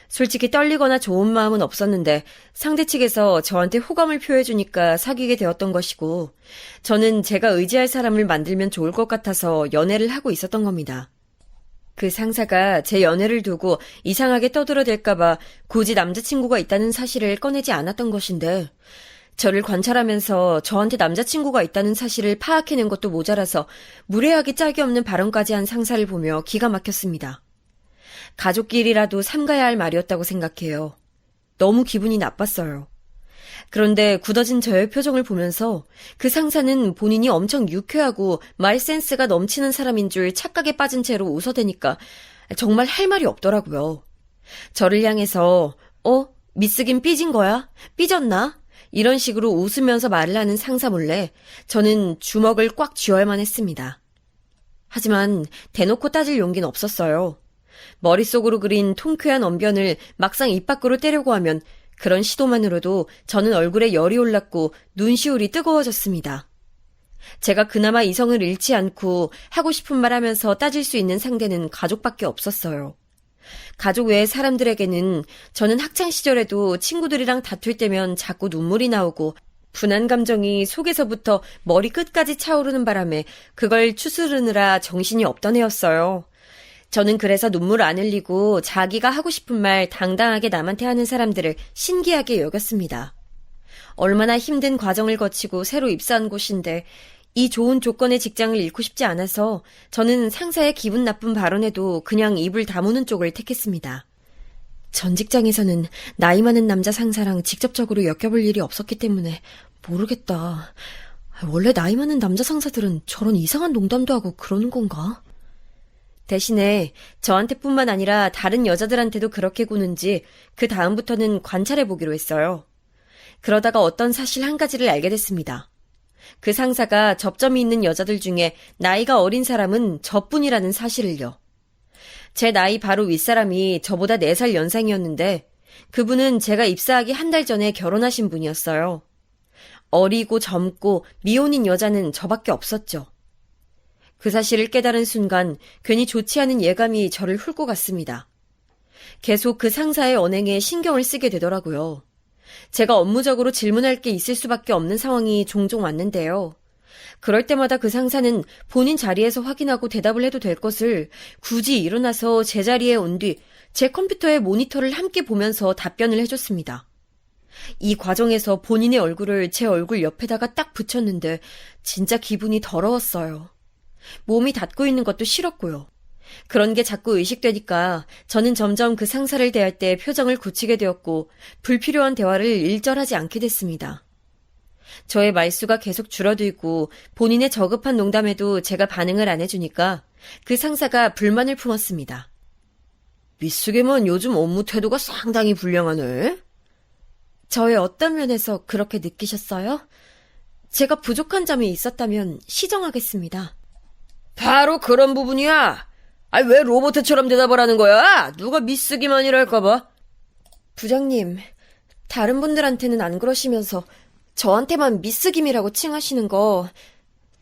솔직히 떨리거나 좋은 마음은 없었는데 상대 측에서 저한테 호감을 표해주니까 사귀게 되었던 것이고 저는 제가 의지할 사람을 만들면 좋을 것 같아서 연애를 하고 있었던 겁니다. 그 상사가 제 연애를 두고 이상하게 떠들어댈까봐 굳이 남자친구가 있다는 사실을 꺼내지 않았던 것인데 저를 관찰하면서 저한테 남자친구가 있다는 사실을 파악해낸 것도 모자라서 무례하기 짝이 없는 발언까지 한 상사를 보며 기가 막혔습니다. 가족끼리라도 삼가야 할 말이었다고 생각해요. 너무 기분이 나빴어요. 그런데 굳어진 저의 표정을 보면서 그 상사는 본인이 엄청 유쾌하고 말센스가 넘치는 사람인 줄 착각에 빠진 채로 웃어대니까 정말 할 말이 없더라고요. 저를 향해서 미스김 삐진 거야? 삐졌나? 이런 식으로 웃으면서 말을 하는 상사 몰래 저는 주먹을 꽉 쥐어야만 했습니다. 하지만 대놓고 따질 용기는 없었어요. 머릿속으로 그린 통쾌한 언변을 막상 입 밖으로 떼려고 하면 그런 시도만으로도 저는 얼굴에 열이 올랐고 눈시울이 뜨거워졌습니다. 제가 그나마 이성을 잃지 않고 하고 싶은 말 하면서 따질 수 있는 상대는 가족밖에 없었어요. 가족 외의 사람들에게는 저는 학창시절에도 친구들이랑 다툴 때면 자꾸 눈물이 나오고 분한 감정이 속에서부터 머리 끝까지 차오르는 바람에 그걸 추스르느라 정신이 없던 애였어요. 저는 그래서 눈물 안 흘리고 자기가 하고 싶은 말 당당하게 남한테 하는 사람들을 신기하게 여겼습니다. 얼마나 힘든 과정을 거치고 새로 입사한 곳인데 이 좋은 조건의 직장을 잃고 싶지 않아서 저는 상사의 기분 나쁜 발언에도 그냥 입을 다무는 쪽을 택했습니다. 전 직장에서는 나이 많은 남자 상사랑 직접적으로 엮여볼 일이 없었기 때문에 모르겠다. 원래 나이 많은 남자 상사들은 저런 이상한 농담도 하고 그러는 건가? 대신에 저한테뿐만 아니라 다른 여자들한테도 그렇게 구는지 그 다음부터는 관찰해보기로 했어요. 그러다가 어떤 사실 한 가지를 알게 됐습니다. 그 상사가 접점이 있는 여자들 중에 나이가 어린 사람은 저뿐이라는 사실을요. 제 나이 바로 윗사람이 저보다 4살 연상이었는데 그분은 제가 입사하기 한 달 전에 결혼하신 분이었어요. 어리고 젊고 미혼인 여자는 저밖에 없었죠. 그 사실을 깨달은 순간 괜히 좋지 않은 예감이 저를 훑고 갔습니다. 계속 그 상사의 언행에 신경을 쓰게 되더라고요. 제가 업무적으로 질문할 게 있을 수밖에 없는 상황이 종종 왔는데요. 그럴 때마다 그 상사는 본인 자리에서 확인하고 대답을 해도 될 것을 굳이 일어나서 제 자리에 온 뒤 제 컴퓨터의 모니터를 함께 보면서 답변을 해줬습니다. 이 과정에서 본인의 얼굴을 제 얼굴 옆에다가 딱 붙였는데 진짜 기분이 더러웠어요. 몸이 닫고 있는 것도 싫었고요. 그런 게 자꾸 의식되니까 저는 점점 그 상사를 대할 때 표정을 굳히게 되었고 불필요한 대화를 일절하지 않게 됐습니다. 저의 말수가 계속 줄어들고 본인의 저급한 농담에도 제가 반응을 안 해주니까 그 상사가 불만을 품었습니다. 미스김은 요즘 업무 태도가 상당히 불량하네. 저의 어떤 면에서 그렇게 느끼셨어요? 제가 부족한 점이 있었다면 시정하겠습니다. 바로 그런 부분이야. 왜 로봇처럼 대답을 하는 거야? 누가 미스김만이랄까봐. 부장님, 다른 분들한테는 안 그러시면서 저한테만 미스김이라고 칭하시는 거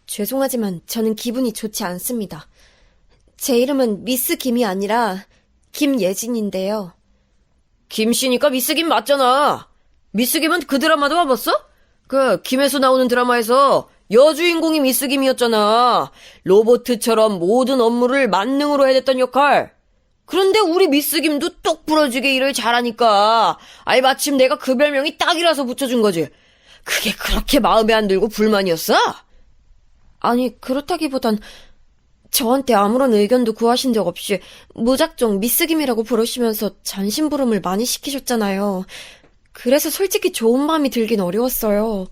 죄송하지만 저는 기분이 좋지 않습니다. 제 이름은 미스김이 아니라 김예진인데요. 김씨니까 미스김 맞잖아. 미스김은 그 드라마도 봐봤어? 그 김혜수 나오는 드라마에서 여주인공이 미스김이었잖아. 로보트처럼 모든 업무를 만능으로 해냈던 역할. 그런데 우리 미스김도 똑 부러지게 일을 잘하니까 아이 마침 내가 그 별명이 딱이라서 붙여준 거지. 그게 그렇게 마음에 안 들고 불만이었어? 아니, 그렇다기보단 저한테 아무런 의견도 구하신 적 없이 무작정 미스김이라고 부르시면서 잔심부름을 많이 시키셨잖아요. 그래서 솔직히 좋은 마음이 들긴 어려웠어요.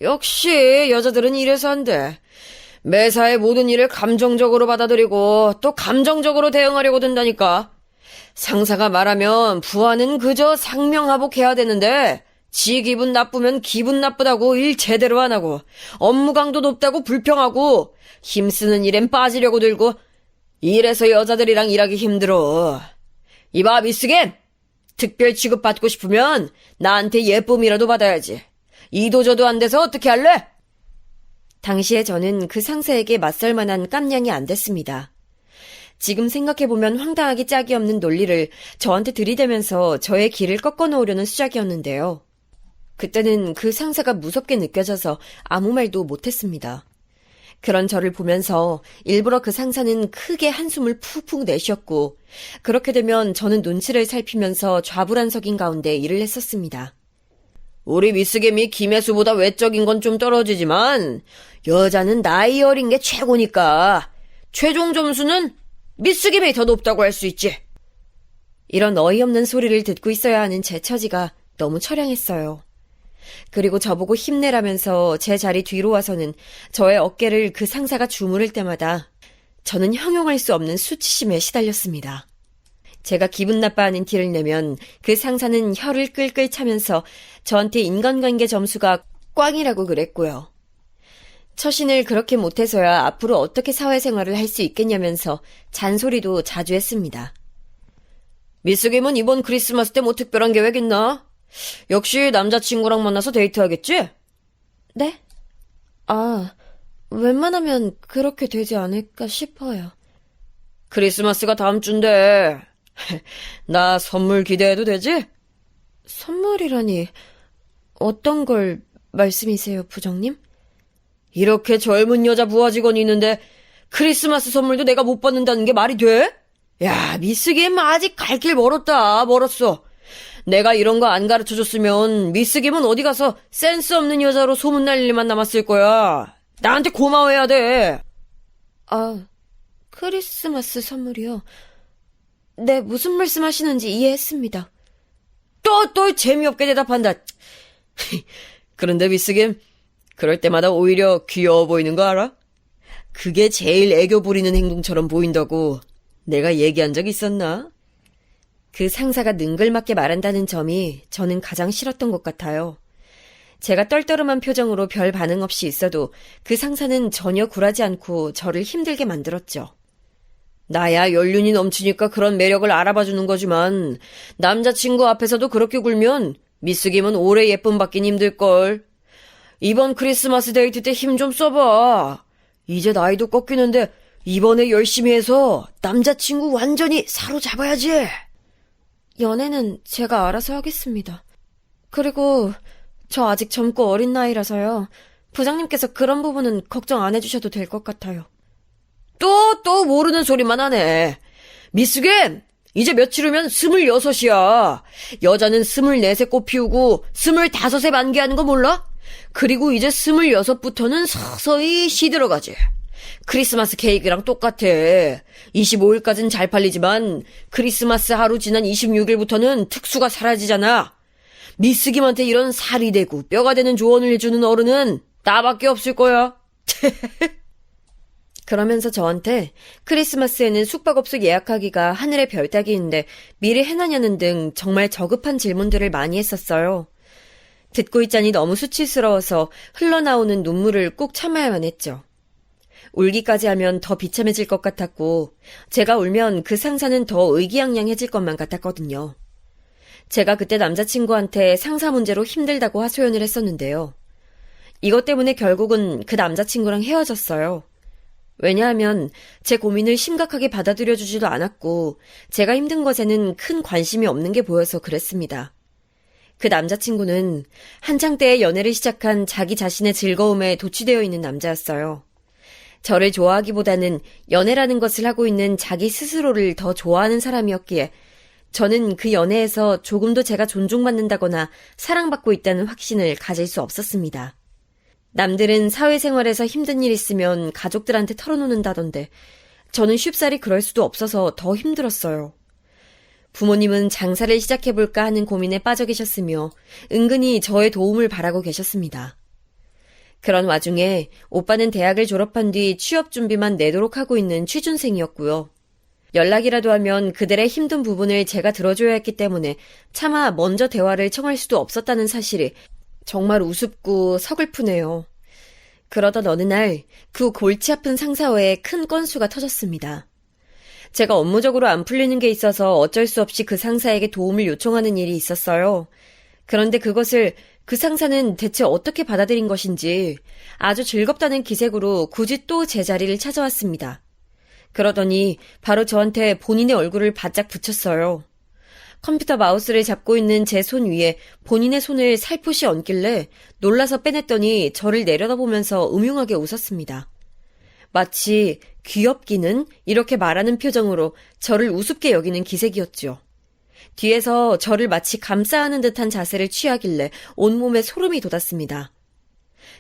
역시 여자들은 이래서 안 돼. 매사의 모든 일을 감정적으로 받아들이고 또 감정적으로 대응하려고 든다니까. 상사가 말하면 부하는 그저 상명하복해야 되는데 지 기분 나쁘면 기분 나쁘다고 일 제대로 안 하고 업무 강도 높다고 불평하고 힘쓰는 일엔 빠지려고 들고 이래서 여자들이랑 일하기 힘들어. 이봐 미스겐, 특별 취급받고 싶으면 나한테 예쁨이라도 받아야지. 이도저도 안 돼서 어떻게 할래? 당시에 저는 그 상사에게 맞설 만한 깜냥이 안 됐습니다. 지금 생각해보면 황당하기 짝이 없는 논리를 저한테 들이대면서 저의 길을 꺾어놓으려는 수작이었는데요. 그때는 그 상사가 무섭게 느껴져서 아무 말도 못했습니다. 그런 저를 보면서 일부러 그 상사는 크게 한숨을 푹푹 내쉬었고, 그렇게 되면 저는 눈치를 살피면서 좌불안석인 가운데 일을 했었습니다. 우리 미스겜이 김혜수보다 외적인 건 좀 떨어지지만 여자는 나이 어린 게 최고니까 최종 점수는 미스겜이 더 높다고 할 수 있지. 이런 어이없는 소리를 듣고 있어야 하는 제 처지가 너무 처량했어요. 그리고 저보고 힘내라면서 제 자리 뒤로 와서는 저의 어깨를 그 상사가 주무를 때마다 저는 형용할 수 없는 수치심에 시달렸습니다. 제가 기분 나빠하는 티를 내면 그 상사는 혀를 끌끌 차면서 저한테 인간관계 점수가 꽝이라고 그랬고요. 처신을 그렇게 못해서야 앞으로 어떻게 사회생활을 할 수 있겠냐면서 잔소리도 자주 했습니다. 미스김은 이번 크리스마스 때 뭐 특별한 계획 있나? 역시 남자친구랑 만나서 데이트하겠지? 네? 웬만하면 그렇게 되지 않을까 싶어요. 크리스마스가 다음 주인데 나 선물 기대해도 되지? 선물이라니 어떤 걸 말씀이세요, 부장님? 이렇게 젊은 여자 부하 직원이 있는데 크리스마스 선물도 내가 못 받는다는 게 말이 돼? 야, 미스김 아직 갈 길 멀었어. 내가 이런 거 안 가르쳐줬으면 미스김은 어디 가서 센스 없는 여자로 소문날 일만 남았을 거야. 나한테 고마워해야 돼. 크리스마스 선물이요? 네, 무슨 말씀 하시는지 이해했습니다. 또 재미없게 대답한다. 그런데 미스김, 그럴 때마다 오히려 귀여워 보이는 거 알아? 그게 제일 애교 부리는 행동처럼 보인다고 내가 얘기한 적 있었나? 그 상사가 능글맞게 말한다는 점이 저는 가장 싫었던 것 같아요. 제가 떨떠름한 표정으로 별 반응 없이 있어도 그 상사는 전혀 굴하지 않고 저를 힘들게 만들었죠. 나야 연륜이 넘치니까 그런 매력을 알아봐주는 거지만 남자친구 앞에서도 그렇게 굴면 미스김은 오래 예쁨 받긴 힘들걸. 이번 크리스마스 데이트 때 힘 좀 써봐. 이제 나이도 꺾이는데 이번에 열심히 해서 남자친구 완전히 사로잡아야지. 연애는 제가 알아서 하겠습니다. 그리고 저 아직 젊고 어린 나이라서요. 부장님께서 그런 부분은 걱정 안 해주셔도 될 것 같아요. 또 모르는 소리만 하네. 미스겐, 이제 며칠 후면 26이야. 여자는 24세 꽃 피우고 25세 만개하는 거 몰라? 그리고 이제 26부터는 서서히 시들어가지. 크리스마스 케이크랑 똑같아. 25일까진 잘 팔리지만 크리스마스 하루 지난 26일부터는 특수가 사라지잖아. 미스김한테 이런 살이 되고 뼈가 되는 조언을 해주는 어른은 나밖에 없을 거야. 그러면서 저한테 크리스마스에는 숙박업소 예약하기가 하늘의 별 따기인데 미리 해놨냐는 등 정말 저급한 질문들을 많이 했었어요. 듣고 있자니 너무 수치스러워서 흘러나오는 눈물을 꾹 참아야만 했죠. 울기까지 하면 더 비참해질 것 같았고 제가 울면 그 상사는 더 의기양양해질 것만 같았거든요. 제가 그때 남자친구한테 상사 문제로 힘들다고 하소연을 했었는데요. 이것 때문에 결국은 그 남자친구랑 헤어졌어요. 왜냐하면 제 고민을 심각하게 받아들여주지도 않았고 제가 힘든 것에는 큰 관심이 없는 게 보여서 그랬습니다. 그 남자친구는 한창 때에 연애를 시작한 자기 자신의 즐거움에 도취되어 있는 남자였어요. 저를 좋아하기보다는 연애라는 것을 하고 있는 자기 스스로를 더 좋아하는 사람이었기에 저는 그 연애에서 조금도 제가 존중받는다거나 사랑받고 있다는 확신을 가질 수 없었습니다. 남들은 사회생활에서 힘든 일 있으면 가족들한테 털어놓는다던데 저는 쉽사리 그럴 수도 없어서 더 힘들었어요. 부모님은 장사를 시작해볼까 하는 고민에 빠져 계셨으며 은근히 저의 도움을 바라고 계셨습니다. 그런 와중에 오빠는 대학을 졸업한 뒤 취업 준비만 내도록 하고 있는 취준생이었고요. 연락이라도 하면 그들의 힘든 부분을 제가 들어줘야 했기 때문에 차마 먼저 대화를 청할 수도 없었다는 사실이 정말 우습고 서글프네요. 그러던 어느 날 그 골치 아픈 상사와의 큰 건수가 터졌습니다. 제가 업무적으로 안 풀리는 게 있어서 어쩔 수 없이 그 상사에게 도움을 요청하는 일이 있었어요. 그런데 그것을 그 상사는 대체 어떻게 받아들인 것인지 아주 즐겁다는 기색으로 굳이 또 제 자리를 찾아왔습니다. 그러더니 바로 저한테 본인의 얼굴을 바짝 붙였어요. 컴퓨터 마우스를 잡고 있는 제 손 위에 본인의 손을 살포시 얹길래 놀라서 빼냈더니 저를 내려다보면서 음흉하게 웃었습니다. 마치 귀엽기는 이렇게 말하는 표정으로 저를 우습게 여기는 기색이었죠. 뒤에서 저를 마치 감싸하는 듯한 자세를 취하길래 온몸에 소름이 돋았습니다.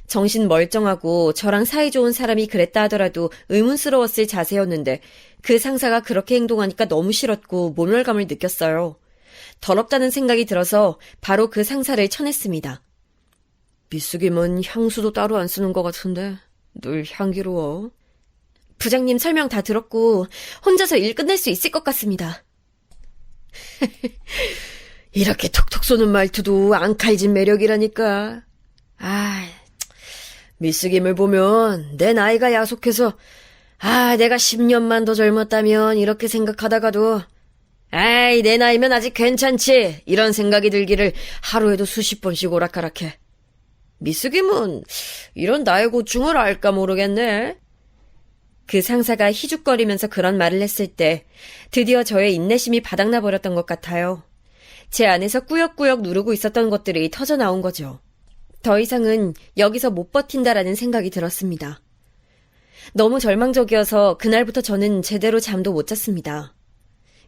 정신 멀쩡하고 저랑 사이좋은 사람이 그랬다 하더라도 의문스러웠을 자세였는데 그 상사가 그렇게 행동하니까 너무 싫었고 모멸감을 느꼈어요. 더럽다는 생각이 들어서 바로 그 상사를 쳐냈습니다. 미숙임은 향수도 따로 안 쓰는 것 같은데 늘 향기로워. 부장님 설명 다 들었고 혼자서 일 끝낼 수 있을 것 같습니다. 이렇게 톡톡 쏘는 말투도 앙칼진 매력이라니까. 미숙임을 보면 내 나이가 야속해서 내가 10년만 더 젊었다면 이렇게 생각하다가도 내 나이면 아직 괜찮지 이런 생각이 들기를 하루에도 수십 번씩 오락가락해. 미숙임은 이런 나의 고충을 알까 모르겠네. 그 상사가 희죽거리면서 그런 말을 했을 때 드디어 저의 인내심이 바닥나 버렸던 것 같아요. 제 안에서 꾸역꾸역 누르고 있었던 것들이 터져나온 거죠. 더 이상은 여기서 못 버틴다라는 생각이 들었습니다. 너무 절망적이어서 그날부터 저는 제대로 잠도 못 잤습니다.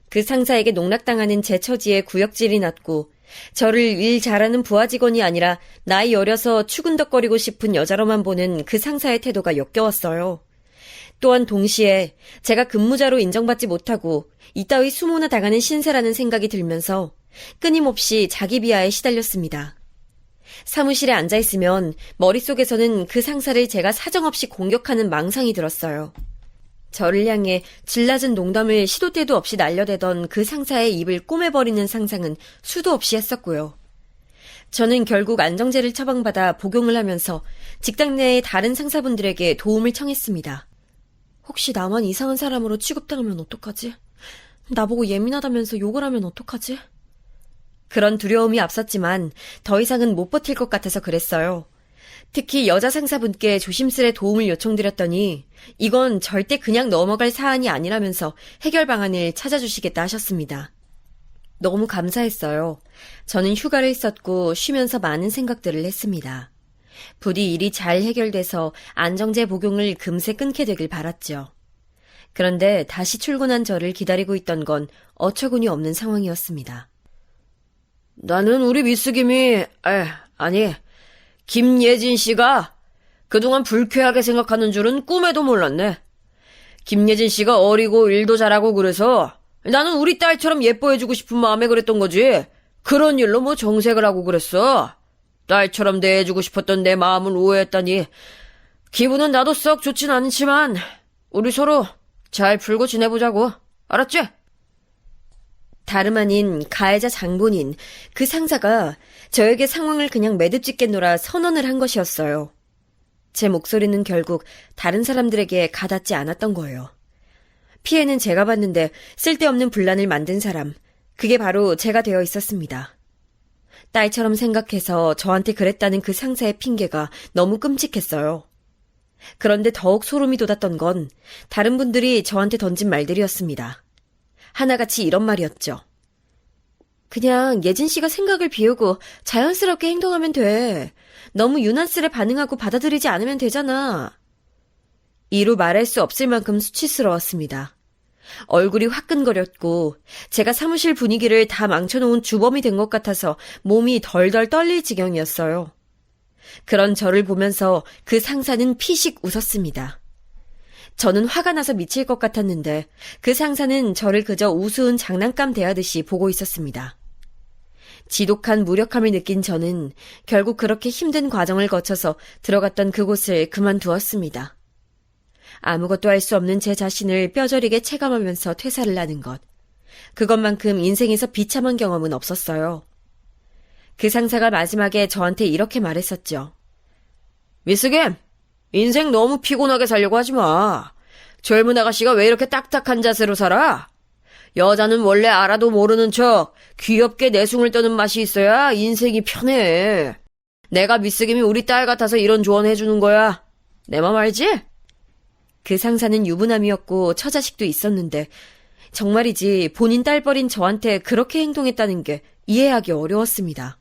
그 상사에게 농락당하는 제 처지에 구역질이 났고 저를 일 잘하는 부하 직원이 아니라 나이 어려서 추근덕거리고 싶은 여자로만 보는 그 상사의 태도가 역겨웠어요. 또한 동시에 제가 근무자로 인정받지 못하고 이따위 수모나 당하는 신세라는 생각이 들면서 끊임없이 자기 비하에 시달렸습니다. 사무실에 앉아있으면 머릿속에서는 그 상사를 제가 사정없이 공격하는 망상이 들었어요. 저를 향해 질낮은 농담을 시도 때도 없이 날려대던 그 상사의 입을 꼬매버리는 상상은 수도 없이 했었고요. 저는 결국 안정제를 처방받아 복용을 하면서 직장 내의 다른 상사분들에게 도움을 청했습니다. 혹시 나만 이상한 사람으로 취급당하면 어떡하지? 나보고 예민하다면서 욕을 하면 어떡하지? 그런 두려움이 앞섰지만 더 이상은 못 버틸 것 같아서 그랬어요. 특히 여자 상사분께 조심스레 도움을 요청드렸더니 이건 절대 그냥 넘어갈 사안이 아니라면서 해결 방안을 찾아주시겠다 하셨습니다. 너무 감사했어요. 저는 휴가를 썼고 쉬면서 많은 생각들을 했습니다. 부디 일이 잘 해결돼서 안정제 복용을 금세 끊게 되길 바랐죠. 그런데 다시 출근한 저를 기다리고 있던 건 어처구니 없는 상황이었습니다. 나는 우리 미숙임이, 김예진 씨가 그동안 불쾌하게 생각하는 줄은 꿈에도 몰랐네. 김예진 씨가 어리고 일도 잘하고 그래서 나는 우리 딸처럼 예뻐해주고 싶은 마음에 그랬던 거지. 그런 일로 뭐 정색을 하고 그랬어. 딸처럼 대해주고 싶었던 내 마음을 오해했다니. 기분은 나도 썩 좋진 않지만 우리 서로 잘 풀고 지내보자고. 알았지? 다름 아닌 가해자 장본인 그 상사가 저에게 상황을 그냥 매듭짓게 놀아 선언을 한 것이었어요. 제 목소리는 결국 다른 사람들에게 가닿지 않았던 거예요. 피해는 제가 봤는데 쓸데없는 분란을 만든 사람, 그게 바로 제가 되어 있었습니다. 딸처럼 생각해서 저한테 그랬다는 그 상사의 핑계가 너무 끔찍했어요. 그런데 더욱 소름이 돋았던 건 다른 분들이 저한테 던진 말들이었습니다. 하나같이 이런 말이었죠. 그냥 예진 씨가 생각을 비우고 자연스럽게 행동하면 돼. 너무 유난스레 반응하고 받아들이지 않으면 되잖아. 이루 말할 수 없을 만큼 수치스러웠습니다. 얼굴이 화끈거렸고 제가 사무실 분위기를 다 망쳐놓은 주범이 된 것 같아서 몸이 덜덜 떨릴 지경이었어요. 그런 저를 보면서 그 상사는 피식 웃었습니다. 저는 화가 나서 미칠 것 같았는데 그 상사는 저를 그저 우스운 장난감 대하듯이 보고 있었습니다. 지독한 무력함을 느낀 저는 결국 그렇게 힘든 과정을 거쳐서 들어갔던 그곳을 그만두었습니다. 아무것도 할 수 없는 제 자신을 뼈저리게 체감하면서 퇴사를 하는 것. 그것만큼 인생에서 비참한 경험은 없었어요. 그 상사가 마지막에 저한테 이렇게 말했었죠. 미스김, 인생 너무 피곤하게 살려고 하지 마. 젊은 아가씨가 왜 이렇게 딱딱한 자세로 살아? 여자는 원래 알아도 모르는 척 귀엽게 내숭을 떠는 맛이 있어야 인생이 편해. 내가 미스김이 우리 딸 같아서 이런 조언 해주는 거야. 내 맘 알지? 그 상사는 유부남이었고 처자식도 있었는데 정말이지 본인 딸뻘인 저한테 그렇게 행동했다는 게 이해하기 어려웠습니다.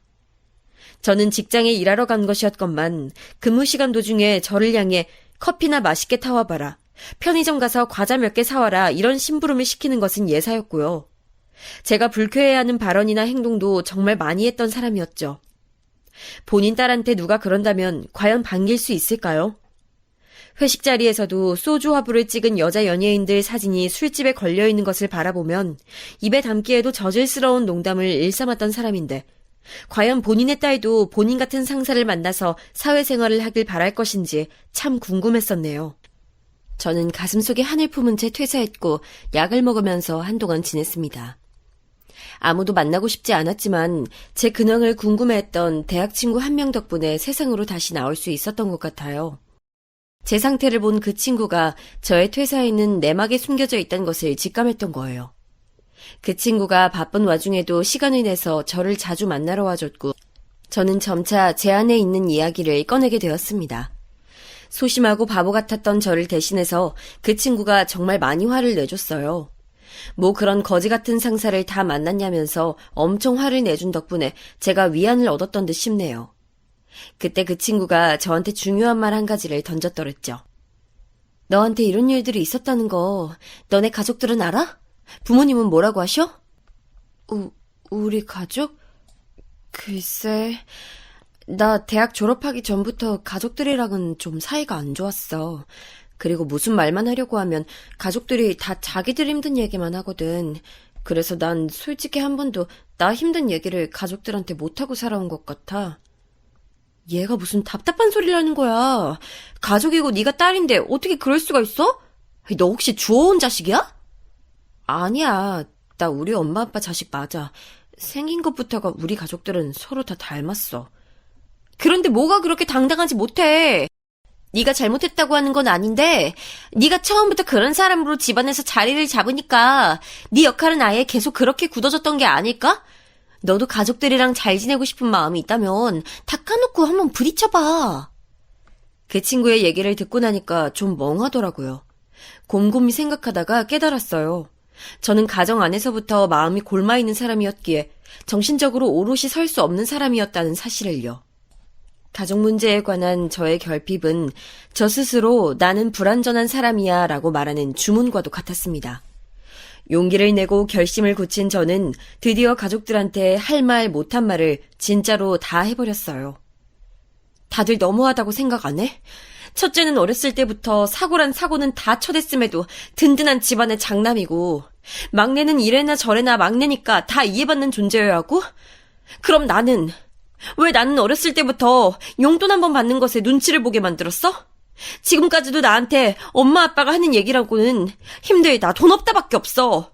저는 직장에 일하러 간 것이었건만 근무 시간 도중에 저를 향해 커피나 맛있게 타와봐라, 편의점 가서 과자 몇 개 사와라 이런 심부름을 시키는 것은 예사였고요. 제가 불쾌해하는 발언이나 행동도 정말 많이 했던 사람이었죠. 본인 딸한테 누가 그런다면 과연 반길 수 있을까요? 회식 자리에서도 소주 화부를 찍은 여자 연예인들 사진이 술집에 걸려있는 것을 바라보면 입에 담기에도 저질스러운 농담을 일삼았던 사람인데 과연 본인의 딸도 본인 같은 상사를 만나서 사회생활을 하길 바랄 것인지 참 궁금했었네요. 저는 가슴속에 한을 품은 채 퇴사했고 약을 먹으면서 한동안 지냈습니다. 아무도 만나고 싶지 않았지만 제 근황을 궁금해했던 대학 친구 한 명 덕분에 세상으로 다시 나올 수 있었던 것 같아요. 제 상태를 본 그 친구가 저의 퇴사에는 내막에 숨겨져 있던 것을 직감했던 거예요. 그 친구가 바쁜 와중에도 시간을 내서 저를 자주 만나러 와줬고 저는 점차 제 안에 있는 이야기를 꺼내게 되었습니다. 소심하고 바보 같았던 저를 대신해서 그 친구가 정말 많이 화를 내줬어요. 뭐 그런 거지 같은 상사를 다 만났냐면서 엄청 화를 내준 덕분에 제가 위안을 얻었던 듯 싶네요. 그때 그 친구가 저한테 중요한 말 한 가지를 던졌더랬죠. 너한테 이런 일들이 있었다는 거 너네 가족들은 알아? 부모님은 뭐라고 하셔? 우리 가족? 글쎄, 나 대학 졸업하기 전부터 가족들이랑은 좀 사이가 안 좋았어. 그리고 무슨 말만 하려고 하면 가족들이 다 자기들 힘든 얘기만 하거든. 그래서 난 솔직히 한 번도 나 힘든 얘기를 가족들한테 못하고 살아온 것 같아. 얘가 무슨 답답한 소리를 하는 거야. 가족이고 네가 딸인데 어떻게 그럴 수가 있어? 너 혹시 주워온 자식이야? 아니야. 나 우리 엄마 아빠 자식 맞아. 생긴 것부터가 우리 가족들은 서로 다 닮았어. 그런데 뭐가 그렇게 당당하지 못해? 네가 잘못했다고 하는 건 아닌데 네가 처음부터 그런 사람으로 집안에서 자리를 잡으니까 네 역할은 아예 계속 그렇게 굳어졌던 게 아닐까? 너도 가족들이랑 잘 지내고 싶은 마음이 있다면 다 까놓고 한번 부딪혀봐. 그 친구의 얘기를 듣고 나니까 좀 멍하더라고요. 곰곰이 생각하다가 깨달았어요. 저는 가정 안에서부터 마음이 골마있는 사람이었기에 정신적으로 오롯이 설 수 없는 사람이었다는 사실을요. 가족 문제에 관한 저의 결핍은 저 스스로 나는 불완전한 사람이야 라고 말하는 주문과도 같았습니다. 용기를 내고 결심을 굳힌 저는 드디어 가족들한테 할 말 못한 말을 진짜로 다 해버렸어요. 다들 너무하다고 생각 안 해? 첫째는 어렸을 때부터 사고란 사고는 다 쳐댔음에도 든든한 집안의 장남이고 막내는 이래나 저래나 막내니까 다 이해받는 존재여야 하고 그럼 왜 나는 어렸을 때부터 용돈 한 번 받는 것에 눈치를 보게 만들었어? 지금까지도 나한테 엄마 아빠가 하는 얘기라고는 힘들다, 돈 없다밖에 없어.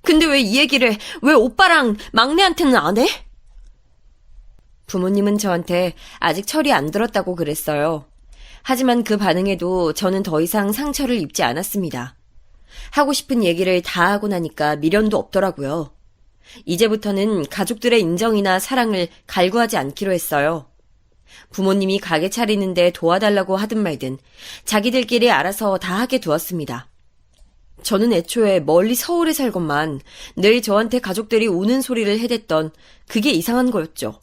근데 왜 이 얘기를 왜 오빠랑 막내한테는 안 해? 부모님은 저한테 아직 철이 안 들었다고 그랬어요. 하지만 그 반응에도 저는 더 이상 상처를 입지 않았습니다. 하고 싶은 얘기를 다 하고 나니까 미련도 없더라고요. 이제부터는 가족들의 인정이나 사랑을 갈구하지 않기로 했어요. 부모님이 가게 차리는데 도와달라고 하든 말든 자기들끼리 알아서 다 하게 두었습니다. 저는 애초에 멀리 서울에 살건만 늘 저한테 가족들이 우는 소리를 해댔던 그게 이상한 거였죠.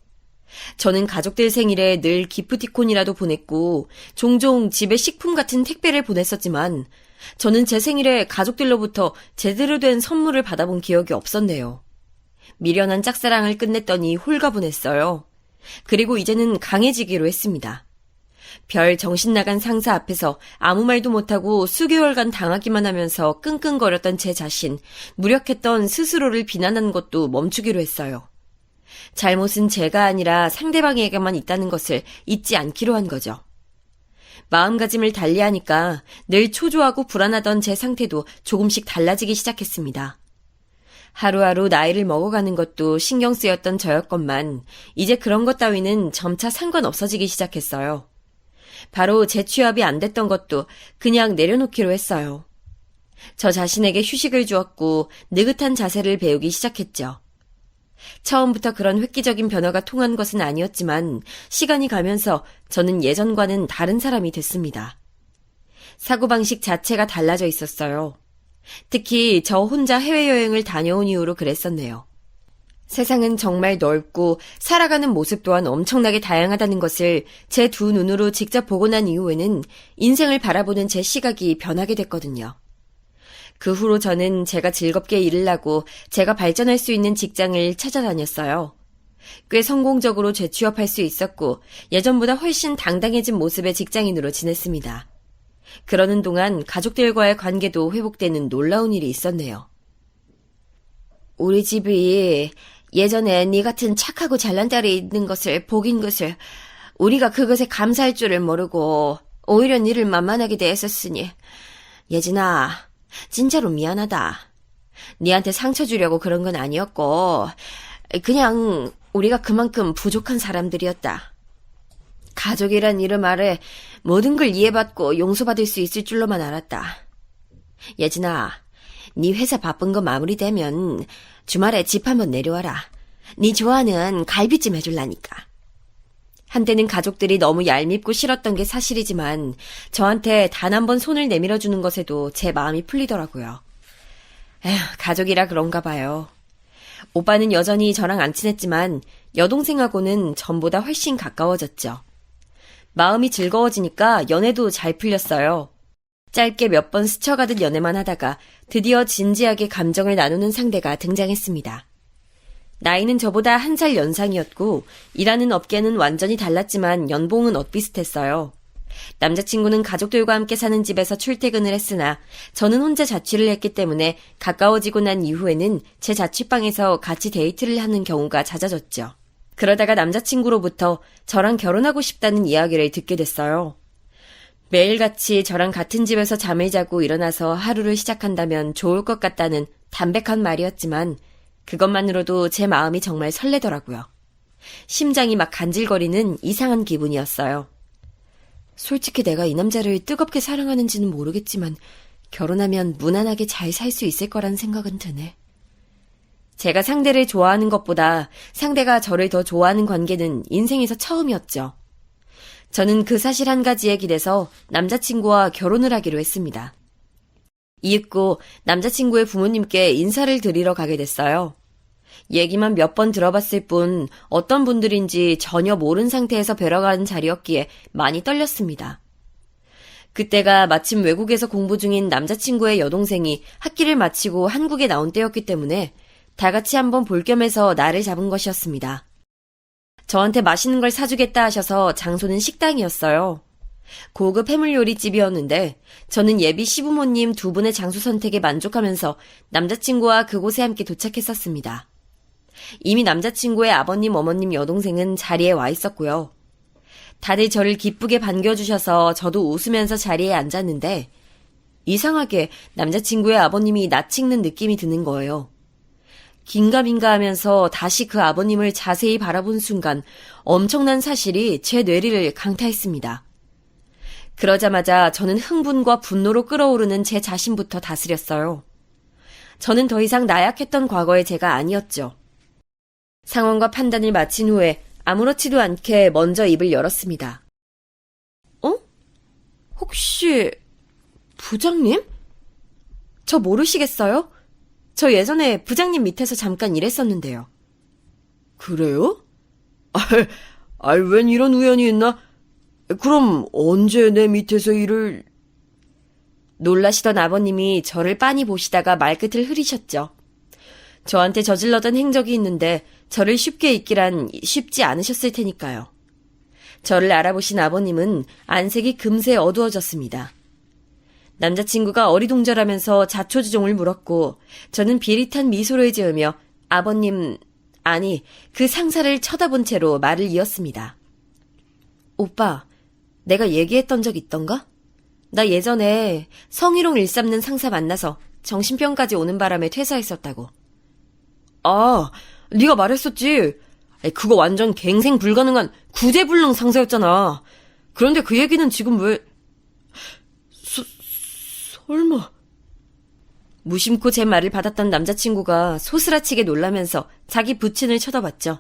저는 가족들 생일에 늘 기프티콘이라도 보냈고 종종 집에 식품 같은 택배를 보냈었지만 저는 제 생일에 가족들로부터 제대로 된 선물을 받아본 기억이 없었네요. 미련한 짝사랑을 끝냈더니 홀가분했어요. 그리고 이제는 강해지기로 했습니다. 별 정신나간 상사 앞에서 아무 말도 못하고 수개월간 당하기만 하면서 끙끙거렸던 제 자신, 무력했던 스스로를 비난하는 것도 멈추기로 했어요. 잘못은 제가 아니라 상대방에게만 있다는 것을 잊지 않기로 한 거죠. 마음가짐을 달리하니까 늘 초조하고 불안하던 제 상태도 조금씩 달라지기 시작했습니다. 하루하루 나이를 먹어가는 것도 신경 쓰였던 저였건만 이제 그런 것 따위는 점차 상관없어지기 시작했어요. 바로 재취업이 안 됐던 것도 그냥 내려놓기로 했어요. 저 자신에게 휴식을 주었고 느긋한 자세를 배우기 시작했죠. 처음부터 그런 획기적인 변화가 통한 것은 아니었지만 시간이 가면서 저는 예전과는 다른 사람이 됐습니다. 사고방식 자체가 달라져 있었어요. 특히 저 혼자 해외여행을 다녀온 이후로 그랬었네요. 세상은 정말 넓고 살아가는 모습 또한 엄청나게 다양하다는 것을 제 두 눈으로 직접 보고 난 이후에는 인생을 바라보는 제 시각이 변하게 됐거든요. 그 후로 저는 제가 즐겁게 일을 하고 제가 발전할 수 있는 직장을 찾아다녔어요. 꽤 성공적으로 재취업할 수 있었고 예전보다 훨씬 당당해진 모습의 직장인으로 지냈습니다. 그러는 동안 가족들과의 관계도 회복되는 놀라운 일이 있었네요. 우리 집이 예전에 네 같은 착하고 잘난 딸이 있는 것을 보긴 것을 우리가 그것에 감사할 줄을 모르고 오히려 니를 만만하게 대했었으니 예진아 진짜로 미안하다. 니한테 상처 주려고 그런 건 아니었고 그냥 우리가 그만큼 부족한 사람들이었다. 가족이란 이름 아래 모든 걸 이해받고 용서받을 수 있을 줄로만 알았다. 예진아, 네 회사 바쁜 거 마무리되면 주말에 집 한번 내려와라. 네 좋아하는 갈비찜 해줄라니까. 한때는 가족들이 너무 얄밉고 싫었던 게 사실이지만 저한테 단 한 번 손을 내밀어주는 것에도 제 마음이 풀리더라고요. 에휴, 가족이라 그런가 봐요. 오빠는 여전히 저랑 안 친했지만 여동생하고는 전보다 훨씬 가까워졌죠. 마음이 즐거워지니까 연애도 잘 풀렸어요. 짧게 몇 번 스쳐가듯 연애만 하다가 드디어 진지하게 감정을 나누는 상대가 등장했습니다. 나이는 저보다 1살 연상이었고 일하는 업계는 완전히 달랐지만 연봉은 엇비슷했어요. 남자친구는 가족들과 함께 사는 집에서 출퇴근을 했으나 저는 혼자 자취를 했기 때문에 가까워지고 난 이후에는 제 자취방에서 같이 데이트를 하는 경우가 잦아졌죠. 그러다가 남자친구로부터 저랑 결혼하고 싶다는 이야기를 듣게 됐어요. 매일같이 저랑 같은 집에서 잠을 자고 일어나서 하루를 시작한다면 좋을 것 같다는 담백한 말이었지만 그것만으로도 제 마음이 정말 설레더라고요. 심장이 막 간질거리는 이상한 기분이었어요. 솔직히 내가 이 남자를 뜨겁게 사랑하는지는 모르겠지만 결혼하면 무난하게 잘 살 수 있을 거란 생각은 드네. 제가 상대를 좋아하는 것보다 상대가 저를 더 좋아하는 관계는 인생에서 처음이었죠. 저는 그 사실 한 가지에 기대서 남자친구와 결혼을 하기로 했습니다. 이윽고 남자친구의 부모님께 인사를 드리러 가게 됐어요. 얘기만 몇 번 들어봤을 뿐 어떤 분들인지 전혀 모른 상태에서 뵈러 가는 자리였기에 많이 떨렸습니다. 그때가 마침 외국에서 공부 중인 남자친구의 여동생이 학기를 마치고 한국에 나온 때였기 때문에 다 같이 한번 볼 겸해서 날을 잡은 것이었습니다. 저한테 맛있는 걸 사주겠다 하셔서 장소는 식당이었어요. 고급 해물 요리집이었는데 저는 예비 시부모님 두 분의 장소 선택에 만족하면서 남자친구와 그곳에 함께 도착했었습니다. 이미 남자친구의 아버님, 어머님, 여동생은 자리에 와 있었고요. 다들 저를 기쁘게 반겨주셔서 저도 웃으면서 자리에 앉았는데 이상하게 남자친구의 아버님이 낯 익는 느낌이 드는 거예요. 긴가민가 하면서 다시 그 아버님을 자세히 바라본 순간 엄청난 사실이 제 뇌리를 강타했습니다. 그러자마자 저는 흥분과 분노로 끓어오르는 제 자신부터 다스렸어요. 저는 더 이상 나약했던 과거의 제가 아니었죠. 상황과 판단을 마친 후에 아무렇지도 않게 먼저 입을 열었습니다. 혹시 부장님? 저 모르시겠어요? 저 예전에 부장님 밑에서 잠깐 일했었는데요. 그래요? 웬 이런 우연이 있나? 그럼 언제 내 밑에서 일을... 놀라시던 아버님이 저를 빤히 보시다가 말끝을 흐리셨죠. 저한테 저질러던 행적이 있는데 저를 쉽게 잊기란 쉽지 않으셨을 테니까요. 저를 알아보신 아버님은 안색이 금세 어두워졌습니다. 남자친구가 어리둥절하면서 자초지종을 물었고 저는 비릿한 미소를 지으며 아버님, 아니 그 상사를 쳐다본 채로 말을 이었습니다. 오빠, 내가 얘기했던 적 있던가? 나 예전에 성희롱 일삼는 상사 만나서 정신병까지 오는 바람에 퇴사했었다고. 아, 네가 말했었지. 그거 완전 갱생 불가능한 구제불능 상사였잖아. 그런데 그 얘기는 지금 왜... 설마... 무심코 제 말을 받았던 남자친구가 소스라치게 놀라면서 자기 부친을 쳐다봤죠.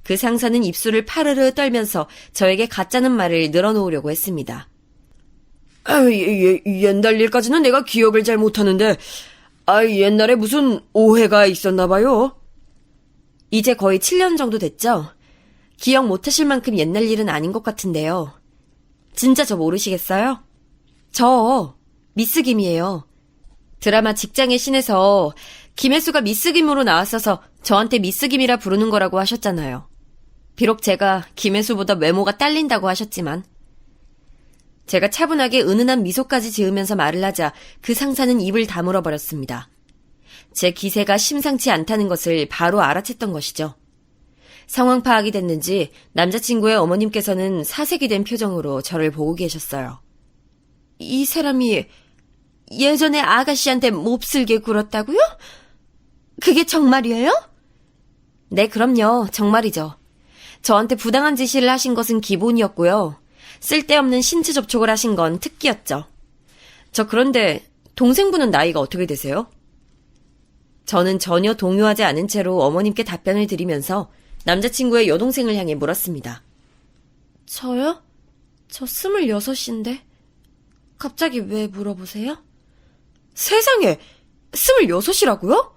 그 상사는 입술을 파르르 떨면서 저에게 가짜는 말을 늘어놓으려고 했습니다. 옛날 일까지는 내가 기억을 잘 못하는데, 옛날에 무슨 오해가 있었나 봐요. 이제 거의 7년 정도 됐죠? 기억 못하실 만큼 옛날 일은 아닌 것 같은데요. 진짜 저 모르시겠어요? 저 미스 김이에요. 드라마 직장의 신에서 김혜수가 미스 김으로 나왔어서 저한테 미스 김이라 부르는 거라고 하셨잖아요. 비록 제가 김혜수보다 외모가 딸린다고 하셨지만 제가 차분하게 은은한 미소까지 지으면서 말을 하자 그 상사는 입을 다물어 버렸습니다. 제 기세가 심상치 않다는 것을 바로 알아챘던 것이죠. 상황 파악이 됐는지 남자친구의 어머님께서는 사색이 된 표정으로 저를 보고 계셨어요. 이 사람이 예전에 아가씨한테 몹쓸게 굴었다고요? 그게 정말이에요? 네, 그럼요. 정말이죠. 저한테 부당한 지시를 하신 것은 기본이었고요. 쓸데없는 신체 접촉을 하신 건 특기였죠. 저 그런데 동생분은 나이가 어떻게 되세요? 저는 전혀 동요하지 않은 채로 어머님께 답변을 드리면서 남자친구의 여동생을 향해 물었습니다. 저요? 저 26인데 갑자기 왜 물어보세요? 세상에! 26이라고요?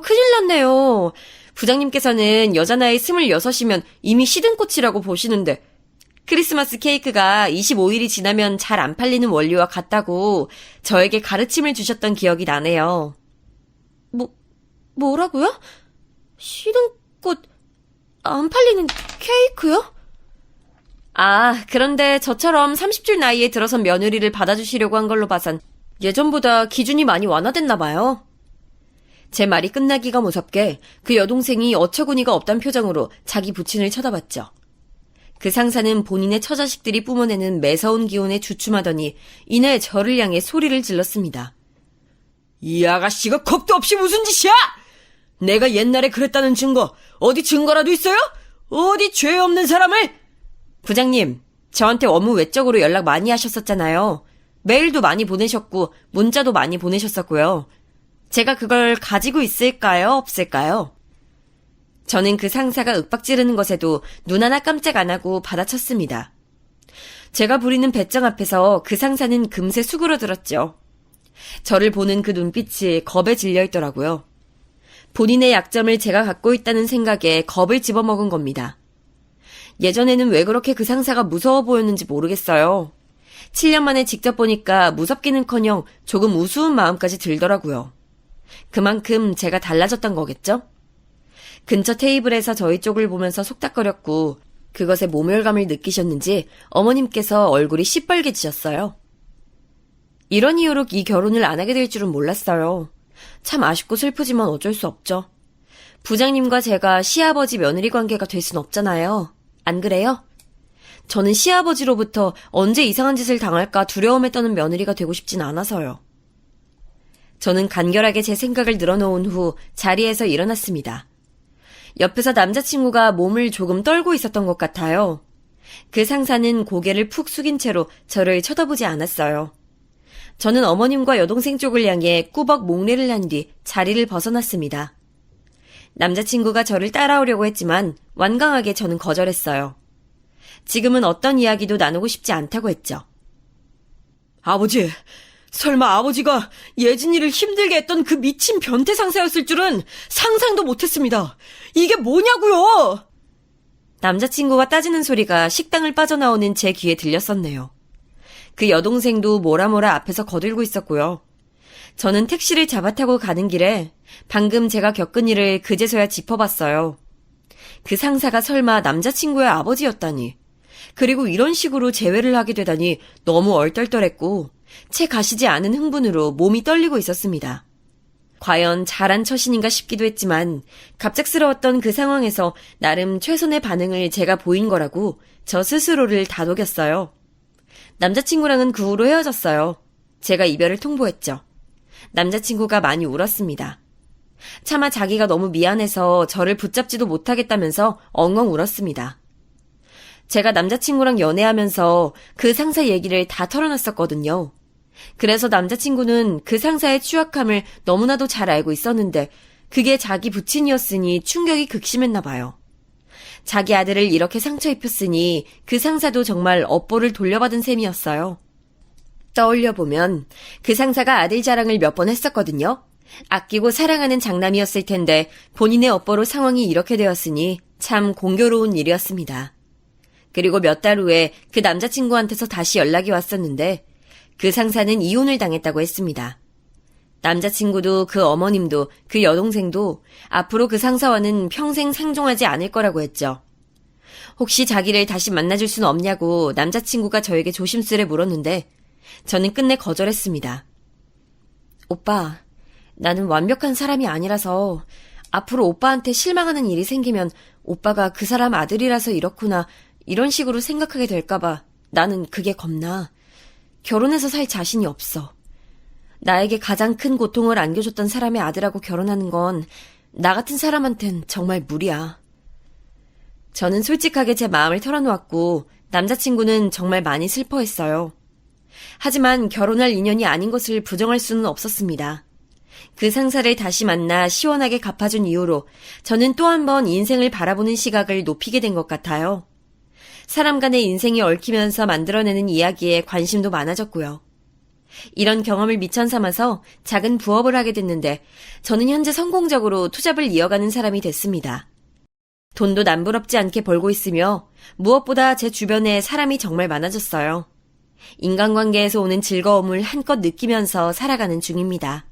큰일 났네요. 부장님께서는 여자 나이 26이면 이미 시든꽃이라고 보시는데 크리스마스 케이크가 25일이 지나면 잘 안 팔리는 원리와 같다고 저에게 가르침을 주셨던 기억이 나네요. 뭐라고요? 시든꽃 안 팔리는 케이크요? 그런데 저처럼 30줄 나이에 들어선 며느리를 받아주시려고 한 걸로 봐선 예전보다 기준이 많이 완화됐나 봐요. 제 말이 끝나기가 무섭게 그 여동생이 어처구니가 없단 표정으로 자기 부친을 쳐다봤죠. 그 상사는 본인의 처자식들이 뿜어내는 매서운 기운에 주춤하더니 이내 저를 향해 소리를 질렀습니다. 이 아가씨가 겁도 없이 무슨 짓이야! 내가 옛날에 그랬다는 증거, 어디 증거라도 있어요? 어디 죄 없는 사람을! 부장님, 저한테 업무 외적으로 연락 많이 하셨었잖아요. 메일도 많이 보내셨고 문자도 많이 보내셨었고요. 제가 그걸 가지고 있을까요? 없을까요? 저는 그 상사가 윽박지르는 것에도 눈 하나 깜짝 안 하고 받아쳤습니다. 제가 부리는 배짱 앞에서 그 상사는 금세 수그러들었죠. 저를 보는 그 눈빛이 겁에 질려 있더라고요. 본인의 약점을 제가 갖고 있다는 생각에 겁을 집어먹은 겁니다. 예전에는 왜 그렇게 그 상사가 무서워 보였는지 모르겠어요. 7년 만에 직접 보니까 무섭기는커녕 조금 우스운 마음까지 들더라고요. 그만큼 제가 달라졌던 거겠죠? 근처 테이블에서 저희 쪽을 보면서 속닥거렸고 그것에 모멸감을 느끼셨는지 어머님께서 얼굴이 시뻘개지셨어요. 이런 이유로 이 결혼을 안 하게 될 줄은 몰랐어요. 참 아쉽고 슬프지만 어쩔 수 없죠. 부장님과 제가 시아버지 며느리 관계가 될 순 없잖아요. 안 그래요? 저는 시아버지로부터 언제 이상한 짓을 당할까 두려움에 떠는 며느리가 되고 싶진 않아서요. 저는 간결하게 제 생각을 늘어놓은 후 자리에서 일어났습니다. 옆에서 남자친구가 몸을 조금 떨고 있었던 것 같아요. 그 상사는 고개를 푹 숙인 채로 저를 쳐다보지 않았어요. 저는 어머님과 여동생 쪽을 향해 꾸벅 목례를 한 뒤 자리를 벗어났습니다. 남자친구가 저를 따라오려고 했지만 완강하게 저는 거절했어요. 지금은 어떤 이야기도 나누고 싶지 않다고 했죠. 아버지, 설마 아버지가 예진이를 힘들게 했던 그 미친 변태 상사였을 줄은 상상도 못했습니다. 이게 뭐냐고요? 남자친구가 따지는 소리가 식당을 빠져나오는 제 귀에 들렸었네요. 그 여동생도 뭐라 앞에서 거들고 있었고요. 저는 택시를 잡아타고 가는 길에 방금 제가 겪은 일을 그제서야 짚어봤어요. 그 상사가 설마 남자친구의 아버지였다니. 그리고 이런 식으로 재회를 하게 되다니 너무 얼떨떨했고 채 가시지 않은 흥분으로 몸이 떨리고 있었습니다. 과연 잘한 처신인가 싶기도 했지만 갑작스러웠던 그 상황에서 나름 최선의 반응을 제가 보인 거라고 저 스스로를 다독였어요. 남자친구랑은 그 후로 헤어졌어요. 제가 이별을 통보했죠. 남자친구가 많이 울었습니다. 차마 자기가 너무 미안해서 저를 붙잡지도 못하겠다면서 엉엉 울었습니다. 제가 남자친구랑 연애하면서 그 상사 얘기를 다 털어놨었거든요. 그래서 남자친구는 그 상사의 추악함을 너무나도 잘 알고 있었는데 그게 자기 부친이었으니 충격이 극심했나 봐요. 자기 아들을 이렇게 상처 입혔으니 그 상사도 정말 업보를 돌려받은 셈이었어요. 떠올려보면 그 상사가 아들 자랑을 몇 번 했었거든요. 아끼고 사랑하는 장남이었을 텐데 본인의 업보로 상황이 이렇게 되었으니 참 공교로운 일이었습니다. 그리고 몇 달 후에 그 남자친구한테서 다시 연락이 왔었는데 그 상사는 이혼을 당했다고 했습니다. 남자친구도 그 어머님도 그 여동생도 앞으로 그 상사와는 평생 상종하지 않을 거라고 했죠. 혹시 자기를 다시 만나줄 수는 없냐고 남자친구가 저에게 조심스레 물었는데 저는 끝내 거절했습니다. 오빠, 나는 완벽한 사람이 아니라서 앞으로 오빠한테 실망하는 일이 생기면 오빠가 그 사람 아들이라서 이렇구나 이런 식으로 생각하게 될까봐 나는 그게 겁나. 결혼해서 살 자신이 없어. 나에게 가장 큰 고통을 안겨줬던 사람의 아들하고 결혼하는 건 나 같은 사람한텐 정말 무리야. 저는 솔직하게 제 마음을 털어놓았고 남자친구는 정말 많이 슬퍼했어요. 하지만 결혼할 인연이 아닌 것을 부정할 수는 없었습니다. 그 상사를 다시 만나 시원하게 갚아준 이후로 저는 또 한 번 인생을 바라보는 시각을 높이게 된 것 같아요. 사람 간의 인생이 얽히면서 만들어내는 이야기에 관심도 많아졌고요. 이런 경험을 미천 삼아서 작은 부업을 하게 됐는데 저는 현재 성공적으로 투잡을 이어가는 사람이 됐습니다. 돈도 남부럽지 않게 벌고 있으며 무엇보다 제 주변에 사람이 정말 많아졌어요. 인간관계에서 오는 즐거움을 한껏 느끼면서 살아가는 중입니다.